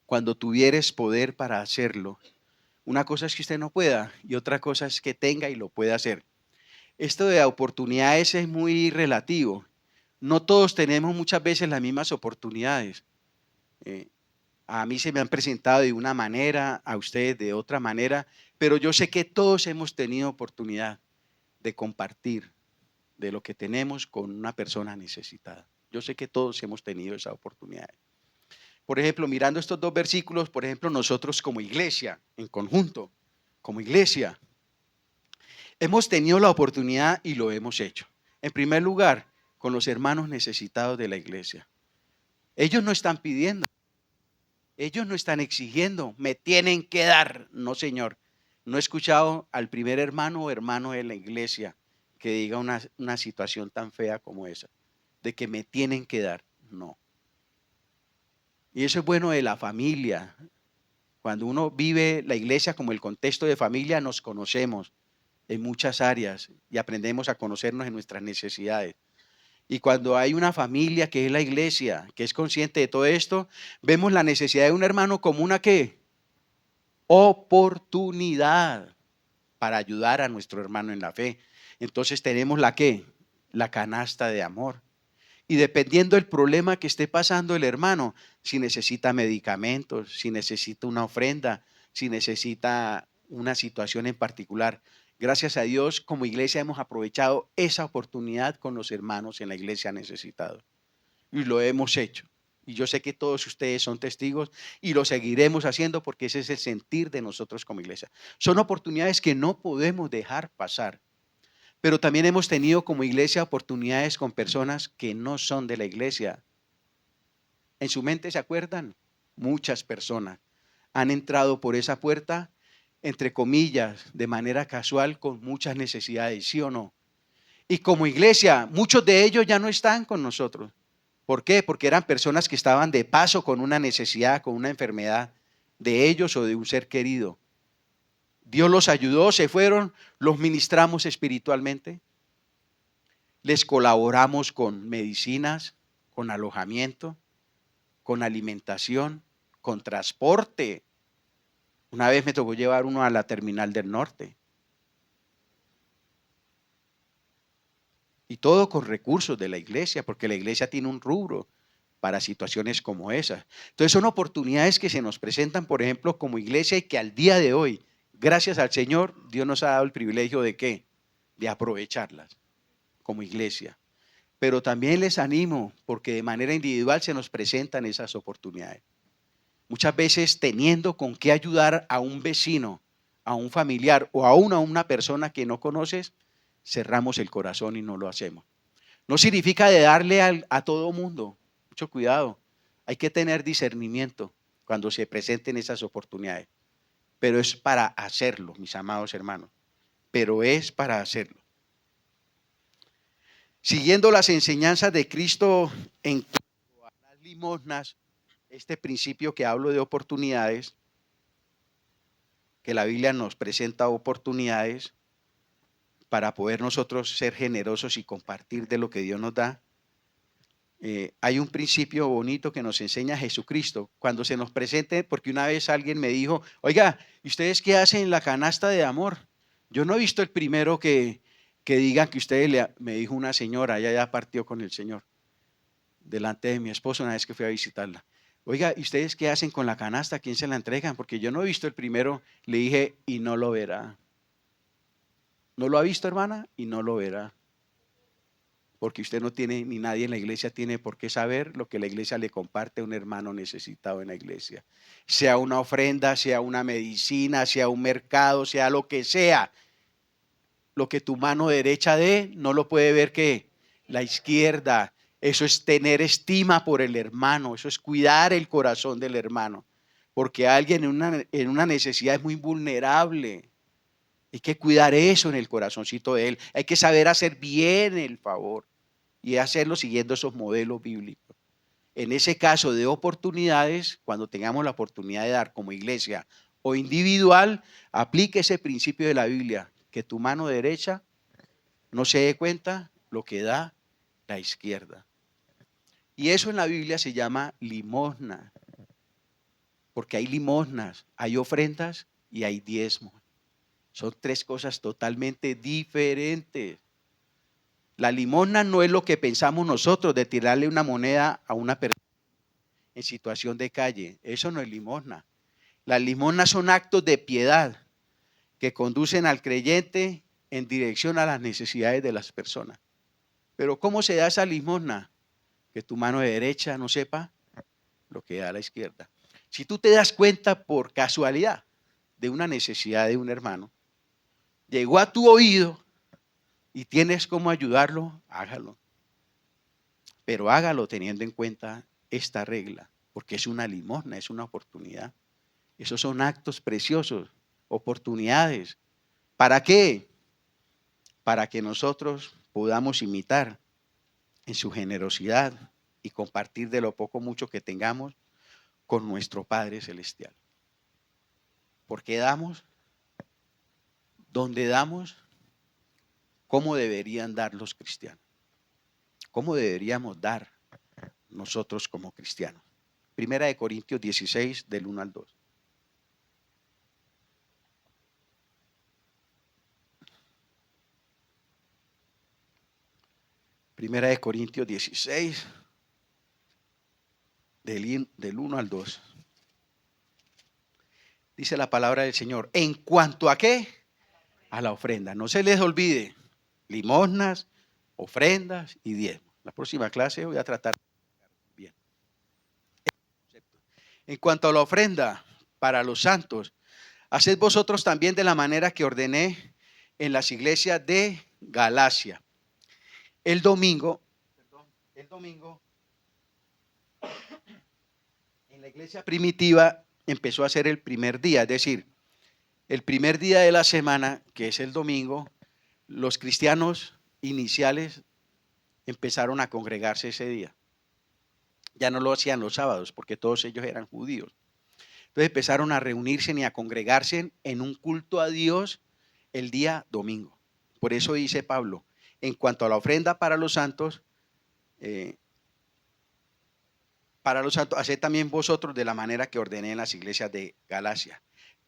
cuando tuvieres poder para hacerlo. Una cosa es que usted no pueda y otra cosa es que tenga y lo pueda hacer. Esto de oportunidades es muy relativo. No todos tenemos muchas veces las mismas oportunidades. Eh, a mí se me han presentado de una manera, a ustedes de otra manera, pero yo sé que todos hemos tenido oportunidad de compartir de lo que tenemos con una persona necesitada. Yo sé que todos hemos tenido esa oportunidad. Por ejemplo, mirando estos dos versículos, por ejemplo, nosotros como iglesia, en conjunto, como iglesia, hemos tenido la oportunidad y lo hemos hecho. En primer lugar, con los hermanos necesitados de la iglesia. Ellos no están pidiendo, ellos no están exigiendo, me tienen que dar. No, Señor. No he escuchado al primer hermano o hermano de la iglesia que diga una situación tan fea como esa, de que me tienen que dar. No. Y eso es bueno de la familia. Cuando uno vive la iglesia como el contexto de familia, nos conocemos en muchas áreas y aprendemos a conocernos en nuestras necesidades. Y cuando hay una familia que es la iglesia, que es consciente de todo esto, vemos la necesidad de un hermano como una ¿qué? Oportunidad para ayudar a nuestro hermano en la fe. Entonces tenemos la ¿qué? La canasta de amor. Y dependiendo del problema que esté pasando el hermano, si necesita medicamentos, si necesita una ofrenda, si necesita una situación en particular. Gracias a Dios, como iglesia hemos aprovechado esa oportunidad con los hermanos en la iglesia necesitados. Y lo hemos hecho. Y yo sé que todos ustedes son testigos y lo seguiremos haciendo porque ese es el sentir de nosotros como iglesia. Son oportunidades que no podemos dejar pasar. Pero también hemos tenido como iglesia oportunidades con personas que no son de la iglesia. En su mente se acuerdan, muchas personas han entrado por esa puerta, entre comillas, de manera casual, con muchas necesidades, ¿sí o no? Y como iglesia, muchos de ellos ya no están con nosotros. ¿Por qué? Porque eran personas que estaban de paso con una necesidad, con una enfermedad de ellos o de un ser querido. Dios los ayudó, se fueron, los ministramos espiritualmente, les colaboramos con medicinas, con alojamiento, con alimentación, con transporte. Una vez me tocó llevar uno a la terminal del norte. Y todo con recursos de la iglesia, porque la iglesia tiene un rubro para situaciones como esas. Entonces son oportunidades que se nos presentan, por ejemplo, como iglesia y que al día de hoy, gracias al Señor, Dios nos ha dado el privilegio de ¿qué? De aprovecharlas como iglesia. pero también les animo porque de manera individual se nos presentan esas oportunidades. Muchas veces teniendo con qué ayudar a un vecino, a un familiar o aún a una persona que no conoces, cerramos el corazón y no lo hacemos. No significa de darle a todo mundo, mucho cuidado. Hay que tener discernimiento cuando se presenten esas oportunidades, pero es para hacerlo, mis amados hermanos, pero es para hacerlo. Siguiendo las enseñanzas de Cristo en cuanto a las limosnas, este principio que hablo de oportunidades, que la Biblia nos presenta oportunidades para poder nosotros ser generosos y compartir de lo que Dios nos da. Hay un principio bonito que nos enseña Jesucristo cuando se nos presente, porque una vez alguien me dijo, oiga, ¿y ustedes qué hacen en la canasta de amor? Yo no he visto el primero que digan que ustedes, me dijo una señora, ella ya partió con el Señor, delante de mi esposo una vez que fui a visitarla. Oiga, ¿y ustedes qué hacen con la canasta? ¿A quién se la entregan? Porque yo no he visto el primero, le dije, y no lo verá. ¿No lo ha visto, hermana? Y no lo verá. Porque usted no tiene, ni nadie en la iglesia tiene por qué saber lo que la iglesia le comparte a un hermano necesitado en la iglesia. Sea una ofrenda, sea una medicina, sea un mercado, sea lo que sea. Lo que tu mano derecha dé, no lo puede ver que la izquierda. Eso es tener estima por el hermano, eso es cuidar el corazón del hermano. Porque alguien en una necesidad es muy vulnerable. Hay que cuidar eso en el corazoncito de él. Hay que saber hacer bien el favor y hacerlo siguiendo esos modelos bíblicos. En ese caso de oportunidades, cuando tengamos la oportunidad de dar como iglesia o individual, aplique ese principio de la Biblia, que tu mano derecha no se dé cuenta lo que da la izquierda. Y eso en la Biblia se llama limosna, porque hay limosnas, hay ofrendas y hay diezmos. Son tres cosas totalmente diferentes. La limosna no es lo que pensamos nosotros de tirarle una moneda a una persona en situación de calle. Eso no es limosna. Las limosnas son actos de piedad que conducen al creyente en dirección a las necesidades de las personas. Pero ¿cómo se da esa limosna? Que tu mano derecha no sepa lo que da la izquierda. Si tú te das cuenta por casualidad de una necesidad de un hermano, llegó a tu oído y tienes cómo ayudarlo, hágalo. Pero hágalo teniendo en cuenta esta regla, porque es una limosna, es una oportunidad. Esos son actos preciosos, oportunidades. ¿Para qué? Para que nosotros podamos imitar en su generosidad y compartir de lo poco mucho que tengamos con nuestro Padre Celestial. ¿Por qué damos? ¿Dónde damos? ¿Cómo deberían dar los cristianos? ¿Cómo deberíamos dar nosotros como cristianos? Primera de Corintios 16, del 1 al 2. Primera de Corintios 16, del 1 al 2. Dice la palabra del Señor. ¿En cuanto a qué? A la ofrenda. No se les olvide. Limosnas, ofrendas y diezmos. La próxima clase voy a tratar bien. En cuanto a la ofrenda para los santos, haced vosotros también de la manera que ordené en las iglesias de Galacia. El domingo, en la iglesia primitiva empezó a ser el primer día, es decir, el primer día de la semana, que es el domingo, los cristianos iniciales empezaron a congregarse ese día. Ya no lo hacían los sábados porque todos ellos eran judíos. Entonces empezaron a reunirse y a congregarse en un culto a Dios el día domingo. Por eso dice Pablo, en cuanto a la ofrenda para los santos, haced también vosotros de la manera que ordené en las iglesias de Galacia.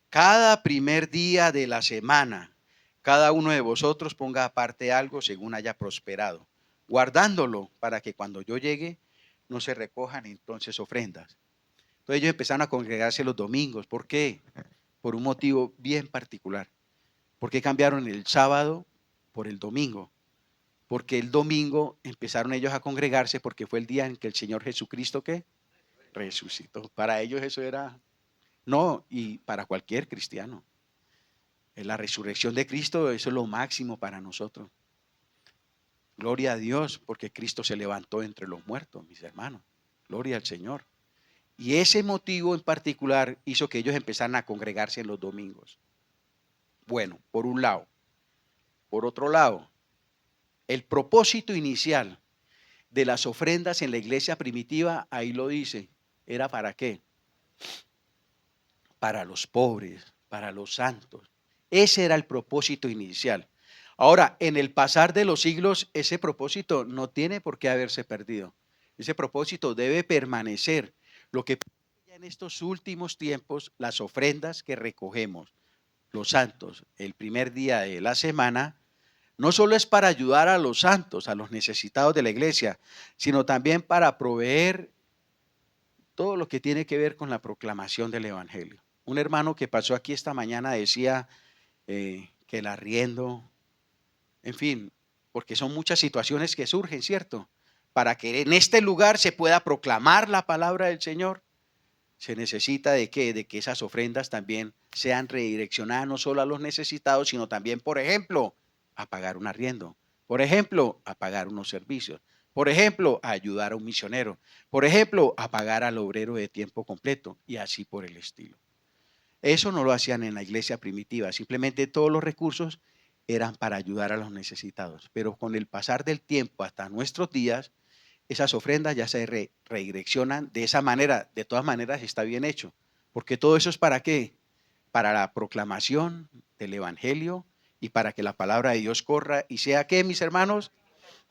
Cada primer día de la semana, cada uno de vosotros ponga aparte algo según haya prosperado, guardándolo para que cuando yo llegue no se recojan entonces ofrendas. Entonces ellos empezaron a congregarse los domingos. ¿Por qué? Por un motivo bien particular. ¿Por qué cambiaron el sábado por el domingo? porque el domingo empezaron ellos a congregarse porque fue el día en que el Señor Jesucristo, ¿qué? Resucitó. Para ellos eso era, no, y para cualquier cristiano. La resurrección de Cristo, eso es lo máximo para nosotros. Gloria a Dios, porque Cristo se levantó entre los muertos, mis hermanos. Gloria al Señor. Y ese motivo en particular hizo que ellos empezaran a congregarse en los domingos. Bueno, por un lado. Por otro lado, el propósito inicial de las ofrendas en la iglesia primitiva, ahí lo dice, ¿era para qué? Para los pobres, para los santos. Ese era el propósito inicial. Ahora, en el pasar de los siglos, ese propósito no tiene por qué haberse perdido. Ese propósito debe permanecer. Lo que pasa en estos últimos tiempos, las ofrendas que recogemos, los santos, el primer día de la semana, no solo es para ayudar a los santos, a los necesitados de la iglesia, sino también para proveer todo lo que tiene que ver con la proclamación del evangelio. Un hermano que pasó aquí esta mañana decía que el arriendo, en fin, porque son muchas situaciones que surgen, ¿cierto? Para que en este lugar se pueda proclamar la palabra del Señor, se necesita de qué? De que esas ofrendas también sean redireccionadas no solo a los necesitados, sino también, por ejemplo, a pagar un arriendo. Por ejemplo, a pagar unos servicios. Por ejemplo, a ayudar a un misionero. Por ejemplo, a pagar al obrero de tiempo completo y así por el estilo. Eso no lo hacían en la iglesia primitiva. Simplemente todos los recursos eran para ayudar a los necesitados. Pero con el pasar del tiempo hasta nuestros días, esas ofrendas ya se redireccionan de esa manera. De todas maneras está bien hecho. Porque todo eso es para qué? Para la proclamación del evangelio y para que la palabra de Dios corra y sea ¿qué, mis hermanos?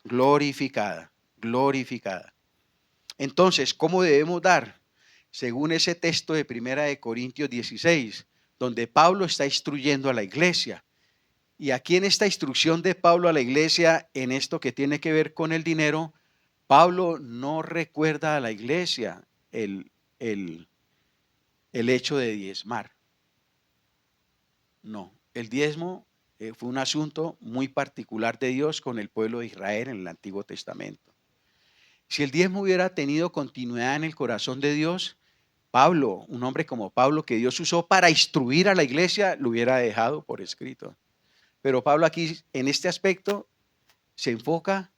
Glorificada, glorificada. Entonces, ¿cómo debemos dar? Según ese texto de 1 Corintios 16, donde Pablo está instruyendo a la iglesia. Y aquí en esta instrucción de Pablo a la iglesia, en esto que tiene que ver con el dinero, Pablo no recuerda a la iglesia el hecho de diezmar. No, el diezmo fue un asunto muy particular de Dios con el pueblo de Israel en el Antiguo Testamento. Si el diezmo hubiera tenido continuidad en el corazón de Dios, Pablo, un hombre como Pablo que Dios usó para instruir a la iglesia, lo hubiera dejado por escrito. Pero Pablo aquí en este aspecto se enfoca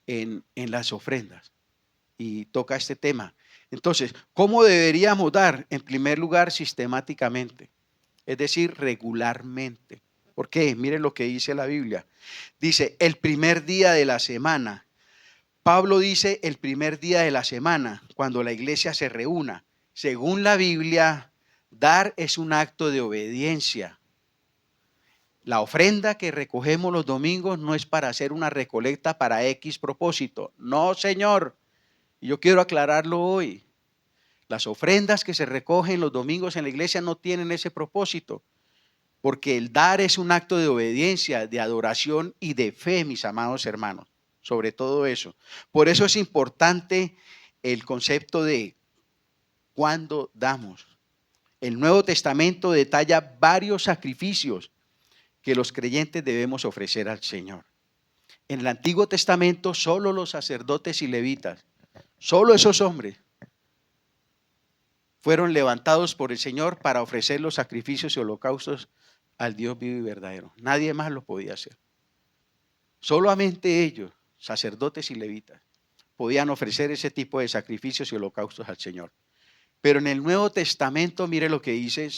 en las ofrendas y toca este tema. Entonces, ¿cómo deberíamos dar? En primer lugar, sistemáticamente, es decir, regularmente. ¿Por qué? Miren lo que dice la Biblia. Dice, el primer día de la semana. Pablo dice el primer día de la semana, cuando la iglesia se reúna. Según la Biblia, dar es un acto de obediencia. La ofrenda que recogemos los domingos no es para hacer una recolecta para X propósito. No, Señor. Y yo quiero aclararlo hoy. Las ofrendas que se recogen los domingos en la iglesia no tienen ese propósito. Porque el dar es un acto de obediencia, de adoración y de fe, mis amados hermanos. Sobre todo eso. Por eso es importante el concepto de cuándo damos. El Nuevo Testamento detalla varios sacrificios que los creyentes debemos ofrecer al Señor. En el Antiguo Testamento solo los sacerdotes y levitas, solo esos hombres fueron levantados por el Señor para ofrecer los sacrificios y holocaustos al Dios vivo y verdadero. Nadie más lo podía hacer. Solamente ellos, sacerdotes y levitas, podían ofrecer ese tipo de sacrificios y holocaustos al Señor. Pero en el Nuevo Testamento, mire lo que dice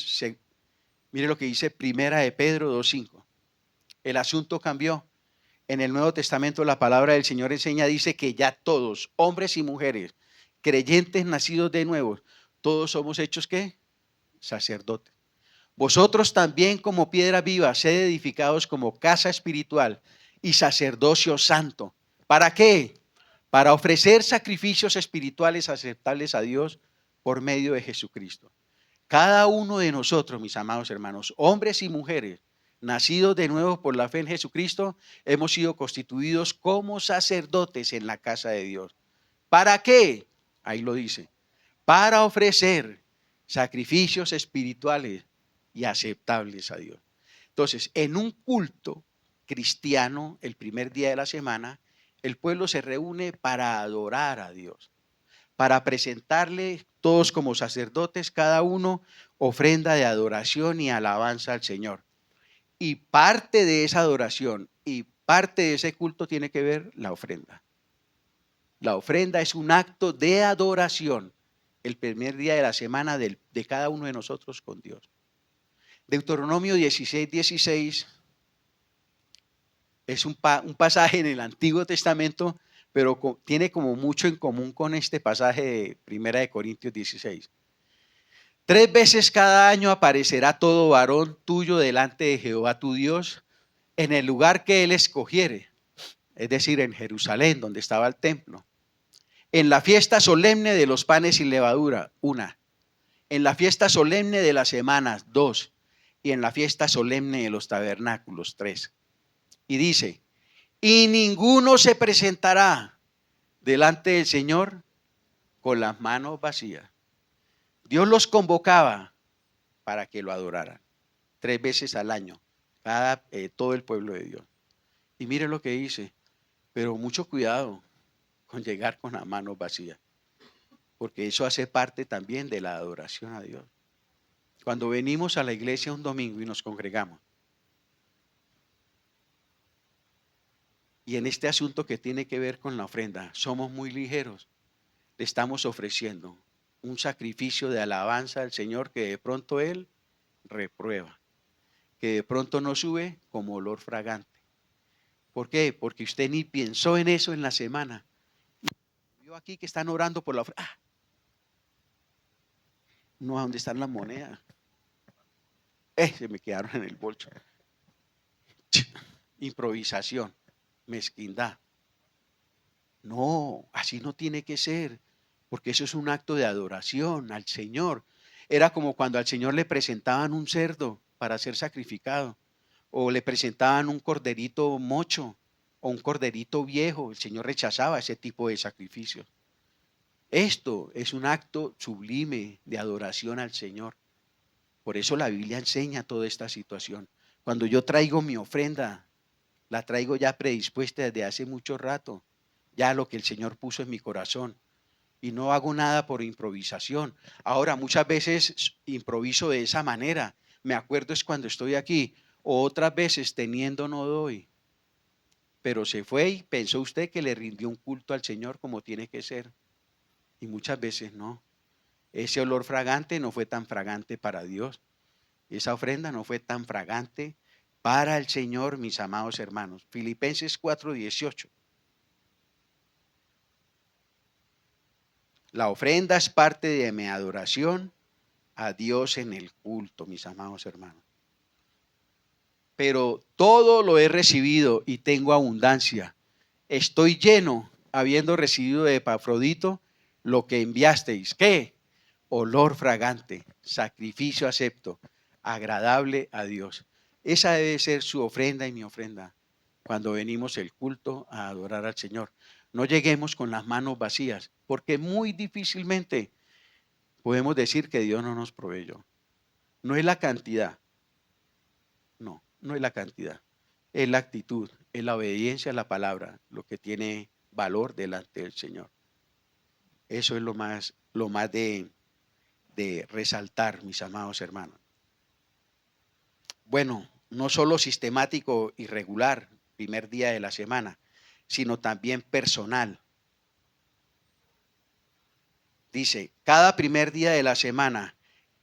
Primera de Pedro 2:5. El asunto cambió. En el Nuevo Testamento la palabra del Señor enseña, dice que ya todos, hombres y mujeres, creyentes nacidos de nuevo, todos somos hechos ¿qué? Sacerdotes. Vosotros también como piedra viva, sed edificados como casa espiritual y sacerdocio santo. ¿Para qué? Para ofrecer sacrificios espirituales aceptables a Dios por medio de Jesucristo. Cada uno de nosotros, mis amados hermanos, hombres y mujeres, nacidos de nuevo por la fe en Jesucristo, hemos sido constituidos como sacerdotes en la casa de Dios. ¿Para qué? Ahí lo dice. Para ofrecer sacrificios espirituales y aceptables a Dios. Entonces, en un culto cristiano, el primer día de la semana, el pueblo se reúne para adorar a Dios, para presentarle todos como sacerdotes, cada uno ofrenda de adoración y alabanza al Señor. Y parte de esa adoración y parte de ese culto tiene que ver la ofrenda. La ofrenda es un acto de adoración el primer día de la semana de cada uno de nosotros con Dios. Deuteronomio 16:16 es un pasaje en el Antiguo Testamento, pero tiene como mucho en común con este pasaje de 1 Corintios 16. 3 veces cada año aparecerá todo varón tuyo delante de Jehová tu Dios en el lugar que él escogiere, es decir, en Jerusalén, donde estaba el templo. En la fiesta solemne de los panes sin levadura, 1. En la fiesta solemne de las semanas, 2. Y en la fiesta solemne de los tabernáculos, 3. Y dice, y ninguno se presentará delante del Señor con las manos vacías. Dios los convocaba para que lo adoraran 3 veces al año, todo el pueblo de Dios. Y mire lo que dice, pero mucho cuidado con llegar con las manos vacías, porque eso hace parte también de la adoración a Dios. Cuando venimos a la iglesia un domingo y nos congregamos, y en este asunto que tiene que ver con la ofrenda, somos muy ligeros, le estamos ofreciendo un sacrificio de alabanza al Señor que de pronto Él reprueba, que de pronto nos sube como olor fragante. ¿Por qué? Porque usted ni pensó en eso en la semana. Vio aquí que están orando por la ofrenda. No, ¿a dónde están las monedas? Se me quedaron en el bolso. Improvisación, mezquindad. No, así no tiene que ser, porque eso es un acto de adoración al Señor. Era como cuando al Señor le presentaban un cerdo para ser sacrificado, o le presentaban un corderito mocho, o un corderito viejo. El Señor rechazaba ese tipo de sacrificio. Esto es un acto sublime de adoración al Señor. Por eso la Biblia enseña toda esta situación. Cuando yo traigo mi ofrenda, la traigo ya predispuesta desde hace mucho rato, ya lo que el Señor puso en mi corazón. Y no hago nada por improvisación. Ahora, muchas veces improviso de esa manera. Me acuerdo es cuando estoy aquí, o otras veces teniendo no doy. Pero se fue y pensó usted que le rindió un culto al Señor como tiene que ser. Y muchas veces no. Ese olor fragante no fue tan fragante para Dios. Esa ofrenda no fue tan fragante para el Señor, mis amados hermanos. Filipenses 4:18. La ofrenda es parte de mi adoración a Dios en el culto, mis amados hermanos. Pero todo lo he recibido y tengo abundancia. Estoy lleno, habiendo recibido de Epafrodito lo que enviasteis. ¿Qué? Olor fragante, sacrificio acepto, agradable a Dios. Esa debe ser su ofrenda y mi ofrenda cuando venimos el culto a adorar al Señor. No lleguemos con las manos vacías, porque muy difícilmente podemos decir que Dios no nos proveyó. No es la cantidad, no es la cantidad, es la actitud, es la obediencia a la palabra, lo que tiene valor delante del Señor. Eso es lo más de resaltar, mis amados hermanos. Bueno, no solo sistemático y regular, primer día de la semana, sino también personal. Dice, cada primer día de la semana,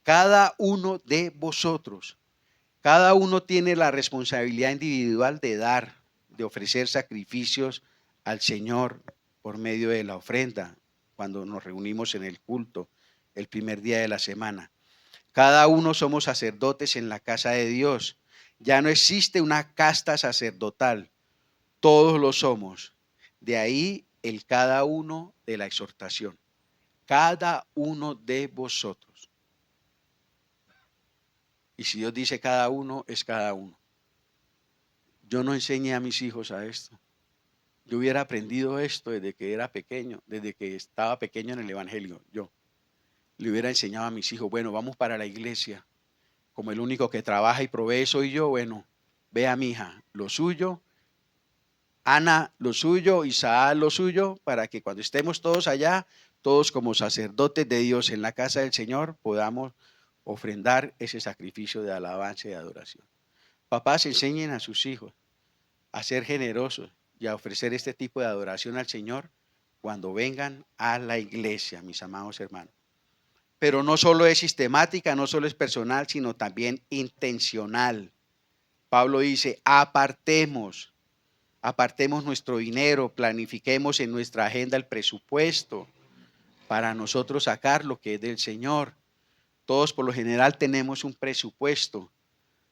cada uno de vosotros, cada uno tiene la responsabilidad individual de dar, de ofrecer sacrificios al Señor por medio de la ofrenda, cuando nos reunimos en el culto, el primer día de la semana. Cada uno somos sacerdotes en la casa de Dios. Ya no existe una casta sacerdotal, todos lo somos. De ahí el cada uno de la exhortación. Cada uno de vosotros. Y si Dios dice cada uno, es cada uno. Yo no enseñé a mis hijos a esto. Yo hubiera aprendido esto desde que era pequeño, desde que estaba pequeño en el Evangelio. Yo le hubiera enseñado a mis hijos, bueno, vamos para la iglesia. Como el único que trabaja y provee soy yo, bueno, vea mi hija, lo suyo, Ana lo suyo, Isaac lo suyo, para que cuando estemos todos allá, todos como sacerdotes de Dios en la casa del Señor, podamos ofrendar ese sacrificio de alabanza y de adoración. Papás, enseñen a sus hijos a ser generosos y a ofrecer este tipo de adoración al Señor cuando vengan a la iglesia, mis amados hermanos. Pero no solo es sistemática, no solo es personal, sino también intencional. Pablo dice, apartemos nuestro dinero, planifiquemos en nuestra agenda el presupuesto para nosotros sacar lo que es del Señor. Todos por lo general tenemos un presupuesto.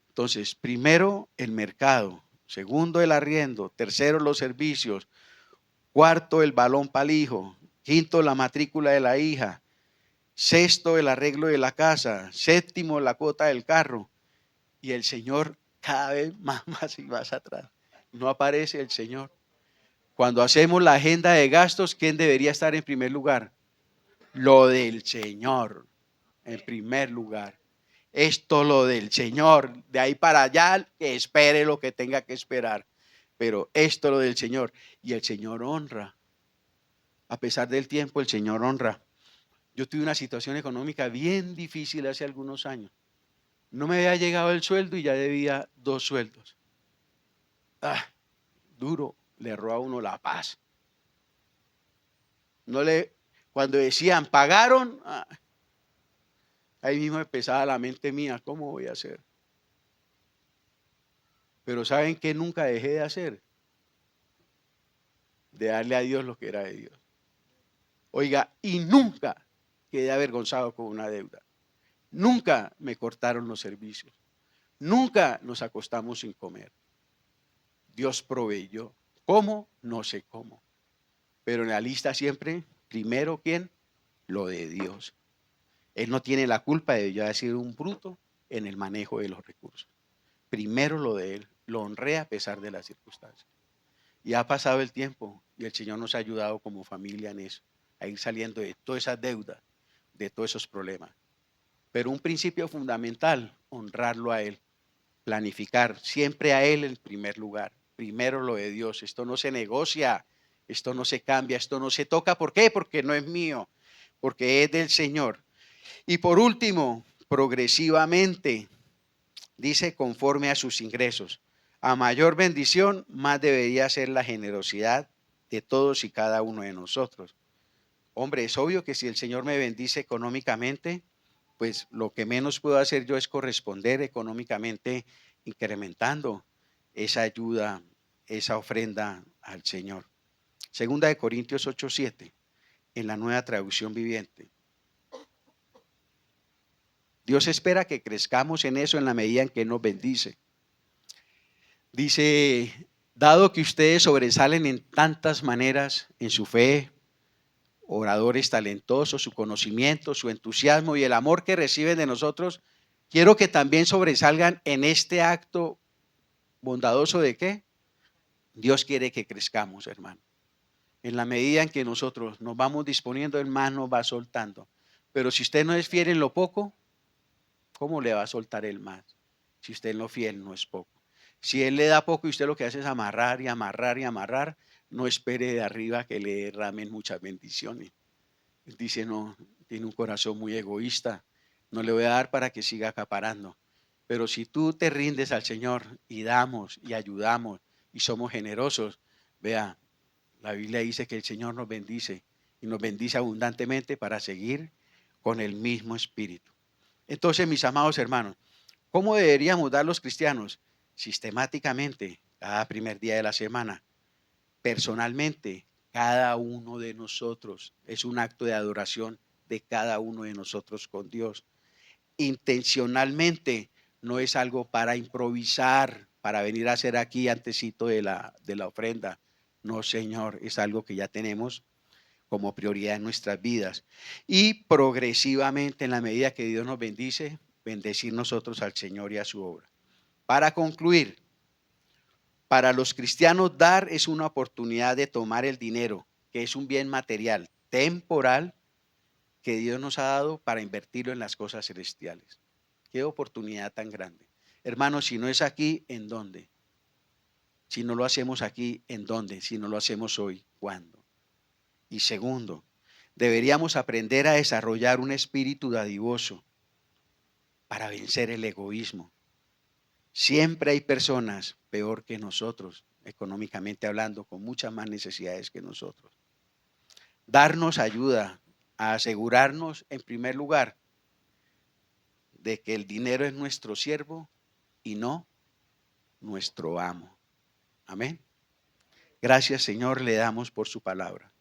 Entonces, primero el mercado, segundo el arriendo, tercero los servicios, cuarto el balón para el hijo, quinto la matrícula de la hija, sexto el arreglo de la casa, séptimo la cuota del carro. Y el Señor cada vez más y más atrás. No aparece el Señor. Cuando hacemos la agenda de gastos, ¿quién debería estar en primer lugar? Lo del Señor, en primer lugar. Esto lo del Señor, de ahí para allá, que espere lo que tenga que esperar. Pero esto lo del Señor. Y el Señor honra. A pesar del tiempo, el Señor honra. Yo tuve una situación económica bien difícil hace algunos años. No me había llegado el sueldo y ya debía 2 sueldos. Duro, le erró a uno la paz. Cuando decían, pagaron, ahí mismo empezaba la mente mía, ¿cómo voy a hacer? Pero ¿saben qué nunca dejé de hacer? De darle a Dios lo que era de Dios. Oiga, y nunca quedé avergonzado con una deuda. Nunca me cortaron los servicios. Nunca nos acostamos sin comer. Dios proveyó. ¿Cómo? No sé cómo. Pero en la lista siempre, primero, ¿quién? Lo de Dios. Él no tiene la culpa de yo haber sido un bruto en el manejo de los recursos. Primero lo de Él, lo honré a pesar de las circunstancias. Y ha pasado el tiempo y el Señor nos ha ayudado como familia en eso, a ir saliendo de todas esas deudas, de todos esos problemas. Pero un principio fundamental, honrarlo a Él, planificar siempre a Él en primer lugar. Primero lo de Dios, esto no se negocia, esto no se cambia, esto no se toca. ¿Por qué? Porque no es mío, porque es del Señor. Y por último, progresivamente, dice conforme a sus ingresos. A mayor bendición, más debería ser la generosidad de todos y cada uno de nosotros. Hombre, es obvio que si el Señor me bendice económicamente, pues lo que menos puedo hacer yo es corresponder económicamente, incrementando esa ayuda, esa ofrenda al Señor. Segunda de Corintios 8:7, en la Nueva Traducción Viviente. Dios espera que crezcamos en eso en la medida en que nos bendice. Dice, dado que ustedes sobresalen en tantas maneras en su fe, oradores talentosos, su conocimiento, su entusiasmo y el amor que reciben de nosotros, quiero que también sobresalgan en este acto bondadoso de ¿qué? Dios quiere que crezcamos, hermano. En la medida en que nosotros nos vamos disponiendo, el más nos va soltando. Pero si usted no es fiel en lo poco, ¿cómo le va a soltar el más? Si usted en lo fiel no es poco. Si Él le da poco y usted lo que hace es amarrar y amarrar y amarrar, no espere de arriba que le derramen muchas bendiciones. Él dice, no, tiene un corazón muy egoísta, no le voy a dar para que siga acaparando. Pero si tú te rindes al Señor y damos y ayudamos y somos generosos, vea, la Biblia dice que el Señor nos bendice y nos bendice abundantemente para seguir con el mismo espíritu. Entonces, mis amados hermanos, ¿cómo deberíamos dar los cristianos? Sistemáticamente, cada primer día de la semana, personalmente, cada uno de nosotros. Es un acto de adoración de cada uno de nosotros con Dios. Intencionalmente, no es algo para improvisar, para venir a hacer aquí antesito de la ofrenda. No, Señor, es algo que ya tenemos como prioridad en nuestras vidas. Y progresivamente, en la medida que Dios nos bendice, bendecir nosotros al Señor y a su obra. Para concluir, para los cristianos dar es una oportunidad de tomar el dinero, que es un bien material, temporal, que Dios nos ha dado para invertirlo en las cosas celestiales. Qué oportunidad tan grande. Hermanos, si no es aquí, ¿en dónde? Si no lo hacemos aquí, ¿en dónde? Si no lo hacemos hoy, ¿cuándo? Y segundo, deberíamos aprender a desarrollar un espíritu dadivoso para vencer el egoísmo. Siempre hay personas peor que nosotros, económicamente hablando, con muchas más necesidades que nosotros. Darnos ayuda a asegurarnos, en primer lugar, de que el dinero es nuestro siervo y no nuestro amo. Amén. Gracias, Señor, le damos por su palabra.